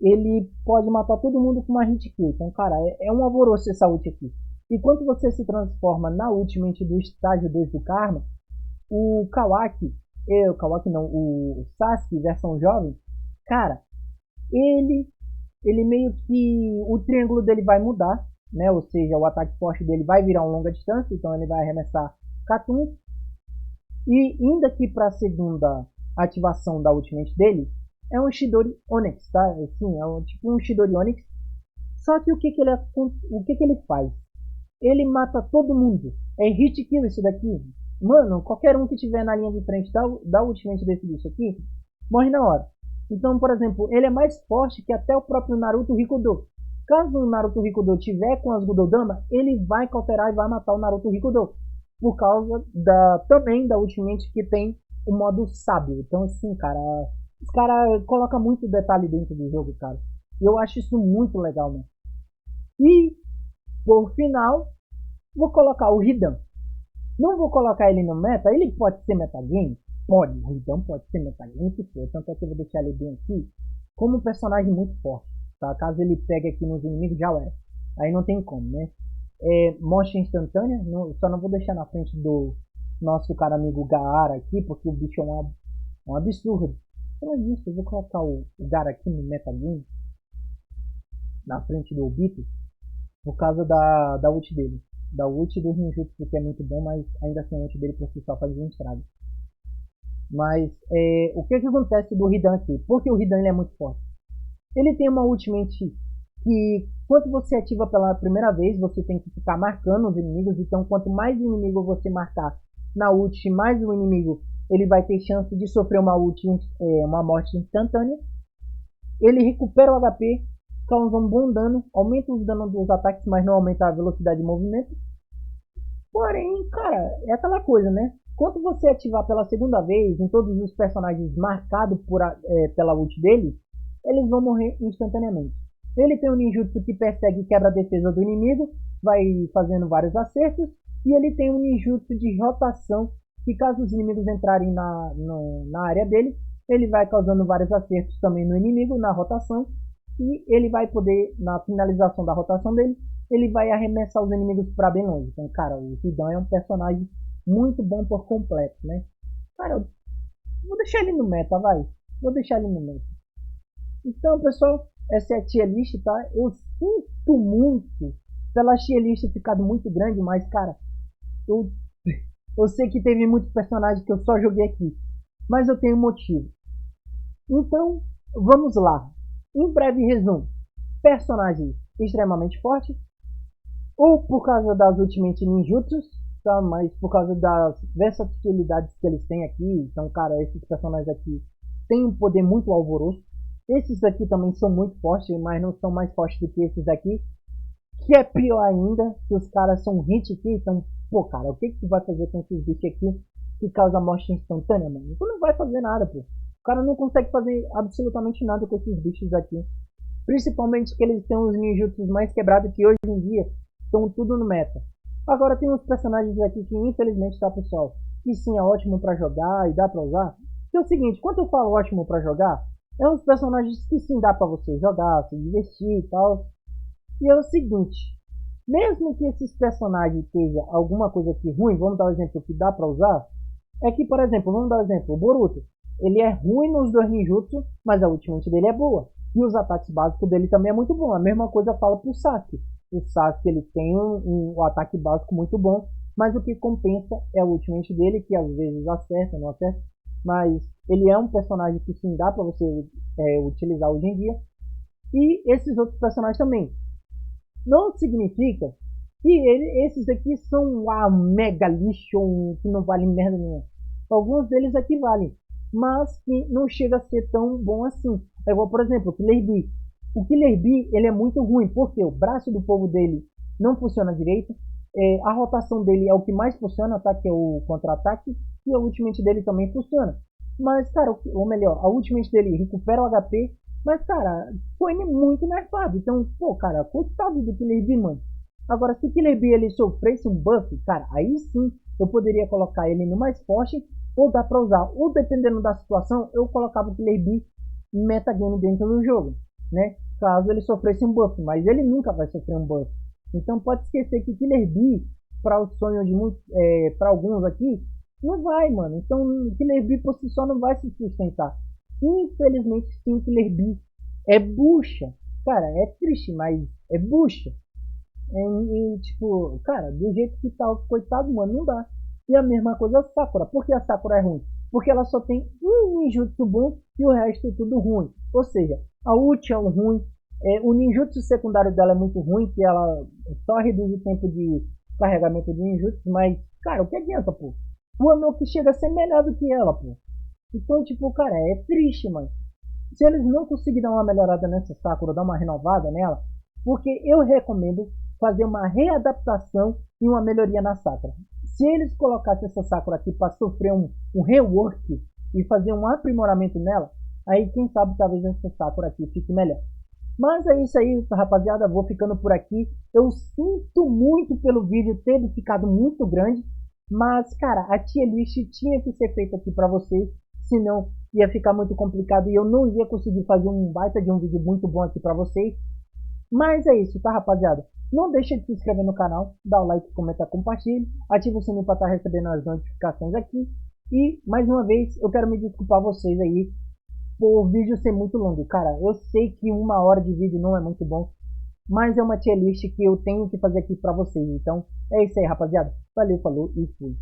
ele pode matar todo mundo com uma hit kill. Então, cara, é um alvoroço essa ult aqui. E quando você se transforma na ultimate do estágio 2 do Karma, o Kawaki não, o Sasuke versão jovem, cara, ele meio que, o triângulo dele vai mudar, né? Ou seja, o ataque forte dele vai virar um longa distância, então ele vai arremessar Katun. E indo aqui para a segunda ativação da ultimate dele, é um Chidori Onyx, tá? Assim, tipo um Chidori Onyx. Só que o que ele faz? Ele mata todo mundo. É hit kill isso daqui. Mano, qualquer um que tiver na linha de frente da ultimate desse bicho aqui, morre na hora. Então, por exemplo, ele é mais forte que até o próprio Naruto Rikudo. Caso o Naruto Rikudo tiver com as Gudodama, ele vai cauterar e vai matar o Naruto Rikudo. Por causa também da ultimate que tem o modo sábio. Então, assim, cara, os caras colocam muito detalhe dentro do jogo, cara. E eu acho isso muito legal, mano. E, por final, vou colocar o Hidan. Não vou colocar ele no meta, ele pode ser metagame? Pode, o Hidan pode ser metagame, se for. Tanto é que eu vou deixar ele bem aqui como um personagem muito forte. Tá? Caso ele pegue aqui nos inimigos, já era. Aí não tem como, né? Morte instantânea, só não vou deixar na frente do nosso cara amigo Gaara aqui, porque o bicho é um absurdo. Então é isso, eu vou colocar o Gaara aqui no metagame, na frente do Obito, por causa da ult dele. Da ult do ninjutsu, que é muito bom, mas ainda assim a ult dele por si só faz um estrago. Mas o que acontece do Hidan aqui? Porque o Hidan ele é muito forte. Ele tem uma ultimate que quando você ativa pela primeira vez, você tem que ficar marcando os inimigos. Então quanto mais inimigo você marcar na ult, mais o inimigo ele vai ter chance de sofrer uma morte instantânea. Ele recupera o HP, causa um bom dano, aumenta os danos dos ataques, mas não aumenta a velocidade de movimento. Porém, cara, é aquela coisa, né? Quando você ativar pela segunda vez em todos os personagens marcados pela ult dele, eles vão morrer instantaneamente. Ele tem um ninjutsu que persegue e quebra a defesa do inimigo, vai fazendo vários acertos, e ele tem um ninjutsu de rotação, que caso os inimigos entrarem na área dele, ele vai causando vários acertos também no inimigo, na rotação, e ele vai poder, na finalização da rotação dele, ele vai arremessar os inimigos para bem longe. Então, cara, o Hidan é um personagem muito bom por completo, né? Cara, eu vou deixar ele no meta, vai. Vou deixar ele no meta. Então, pessoal, essa é a tier list, tá? Eu sinto muito pela tier list ficado muito grande, mas, cara, eu Eu sei que teve muitos personagens que eu só joguei aqui, mas eu tenho um motivo. Então, vamos lá. Em breve resumo. Personagens extremamente fortes, ou por causa das Ultimate Ninjutsus, tá? Mas por causa das versatilidades que eles têm aqui. Então, cara, esses personagens aqui têm um poder muito alvoroço. Esses aqui também são muito fortes, mas não são mais fortes do que esses aqui. Que é pior ainda, que os caras são hit aqui, então, pô, cara, o que que tu vai fazer com esses bichos aqui que causa morte instantânea, mano? Tu não vai fazer nada, pô. O cara não consegue fazer absolutamente nada com esses bichos aqui. Principalmente que eles têm os ninjutsus mais quebrados que hoje em dia estão tudo no meta. Agora tem uns personagens aqui que infelizmente, tá, pessoal, que sim é ótimo pra jogar e dá pra usar. Que é o seguinte, quando eu falo ótimo pra jogar, é uns personagens que sim dá pra você jogar, se divertir e tal. E é o seguinte, mesmo que esses personagens tenham alguma coisa aqui ruim, vamos dar um exemplo que dá pra usar, é que, por exemplo, vamos dar um exemplo, o Boruto, ele é ruim nos dois ninjutsu, mas a ultimate dele é boa. E os ataques básicos dele também é muito bom. A mesma coisa fala pro Sasuke. O Sasuke ele tem um ataque básico muito bom, mas o que compensa é o ultimate dele, que às vezes acerta, não acerta. Mas ele é um personagem que sim dá pra você utilizar hoje em dia. E esses outros personagens também. Não significa que esses aqui são mega lixo que não valem merda nenhuma. Alguns deles aqui valem, mas que não chega a ser tão bom assim. É igual, por exemplo, o Killer Bee. O Killer Bee ele é muito ruim, porque o braço do povo dele não funciona direito. A rotação dele é o que mais funciona, tá? Que é o contra-ataque. E a ultimate dele também funciona. Mas, cara, ou melhor, a ultimate dele recupera o HP. Mas, cara, foi muito nerfado. Então, pô, cara, coitado do Killer Bee, mano. Agora, se o Killer Bee ele sofresse um buff, cara, aí sim eu poderia colocar ele no mais forte ou dá pra usar. Ou dependendo da situação, eu colocava o Killer Bee em metagame dentro do jogo, né? Caso ele sofresse um buff, mas ele nunca vai sofrer um buff. Então pode esquecer que Killer Bee, para o sonho de muitos, para alguns aqui, não vai, mano. Então Killer Bee por si só não vai se sustentar. Infelizmente sim, Killer Bee é bucha. Cara, é triste, mas é bucha. Tipo, cara, do jeito que tá, coitado, mano, não dá. E a mesma coisa a Sakura. Por que a Sakura é ruim? Porque ela só tem um ninjutsu bom e o resto é tudo ruim. Ou seja, a ult é um ruim. O ninjutsu secundário dela é muito ruim, que ela só reduz o tempo de carregamento de ninjutsu. Mas, cara, o que adianta, pô? O Anoki chega a ser melhor do que ela, pô. Então, tipo, cara, é triste, mano. Se eles não conseguirem dar uma melhorada nessa Sakura, dar uma renovada nela, porque eu recomendo fazer uma readaptação e uma melhoria na Sakura. Se eles colocassem essa Sakura aqui para sofrer um rework e fazer um aprimoramento nela, aí quem sabe talvez essa Sakura aqui fique melhor. Mas é isso aí, rapaziada, vou ficando por aqui. Eu sinto muito pelo vídeo ter ficado muito grande, mas, cara, a tier list tinha que ser feita aqui para vocês, senão ia ficar muito complicado e eu não ia conseguir fazer um baita de um vídeo muito bom aqui para vocês. Mas é isso, tá, rapaziada? Não deixa de se inscrever no canal, dá o like, comenta, compartilha, ativa o sininho para estar recebendo as notificações aqui. E, mais uma vez, eu quero me desculpar vocês aí por o vídeo ser muito longo. Cara, eu sei que 1 hora de vídeo não é muito bom, mas é uma tier list que eu tenho que fazer aqui para vocês. Então, é isso aí, rapaziada. Valeu, falou e fui.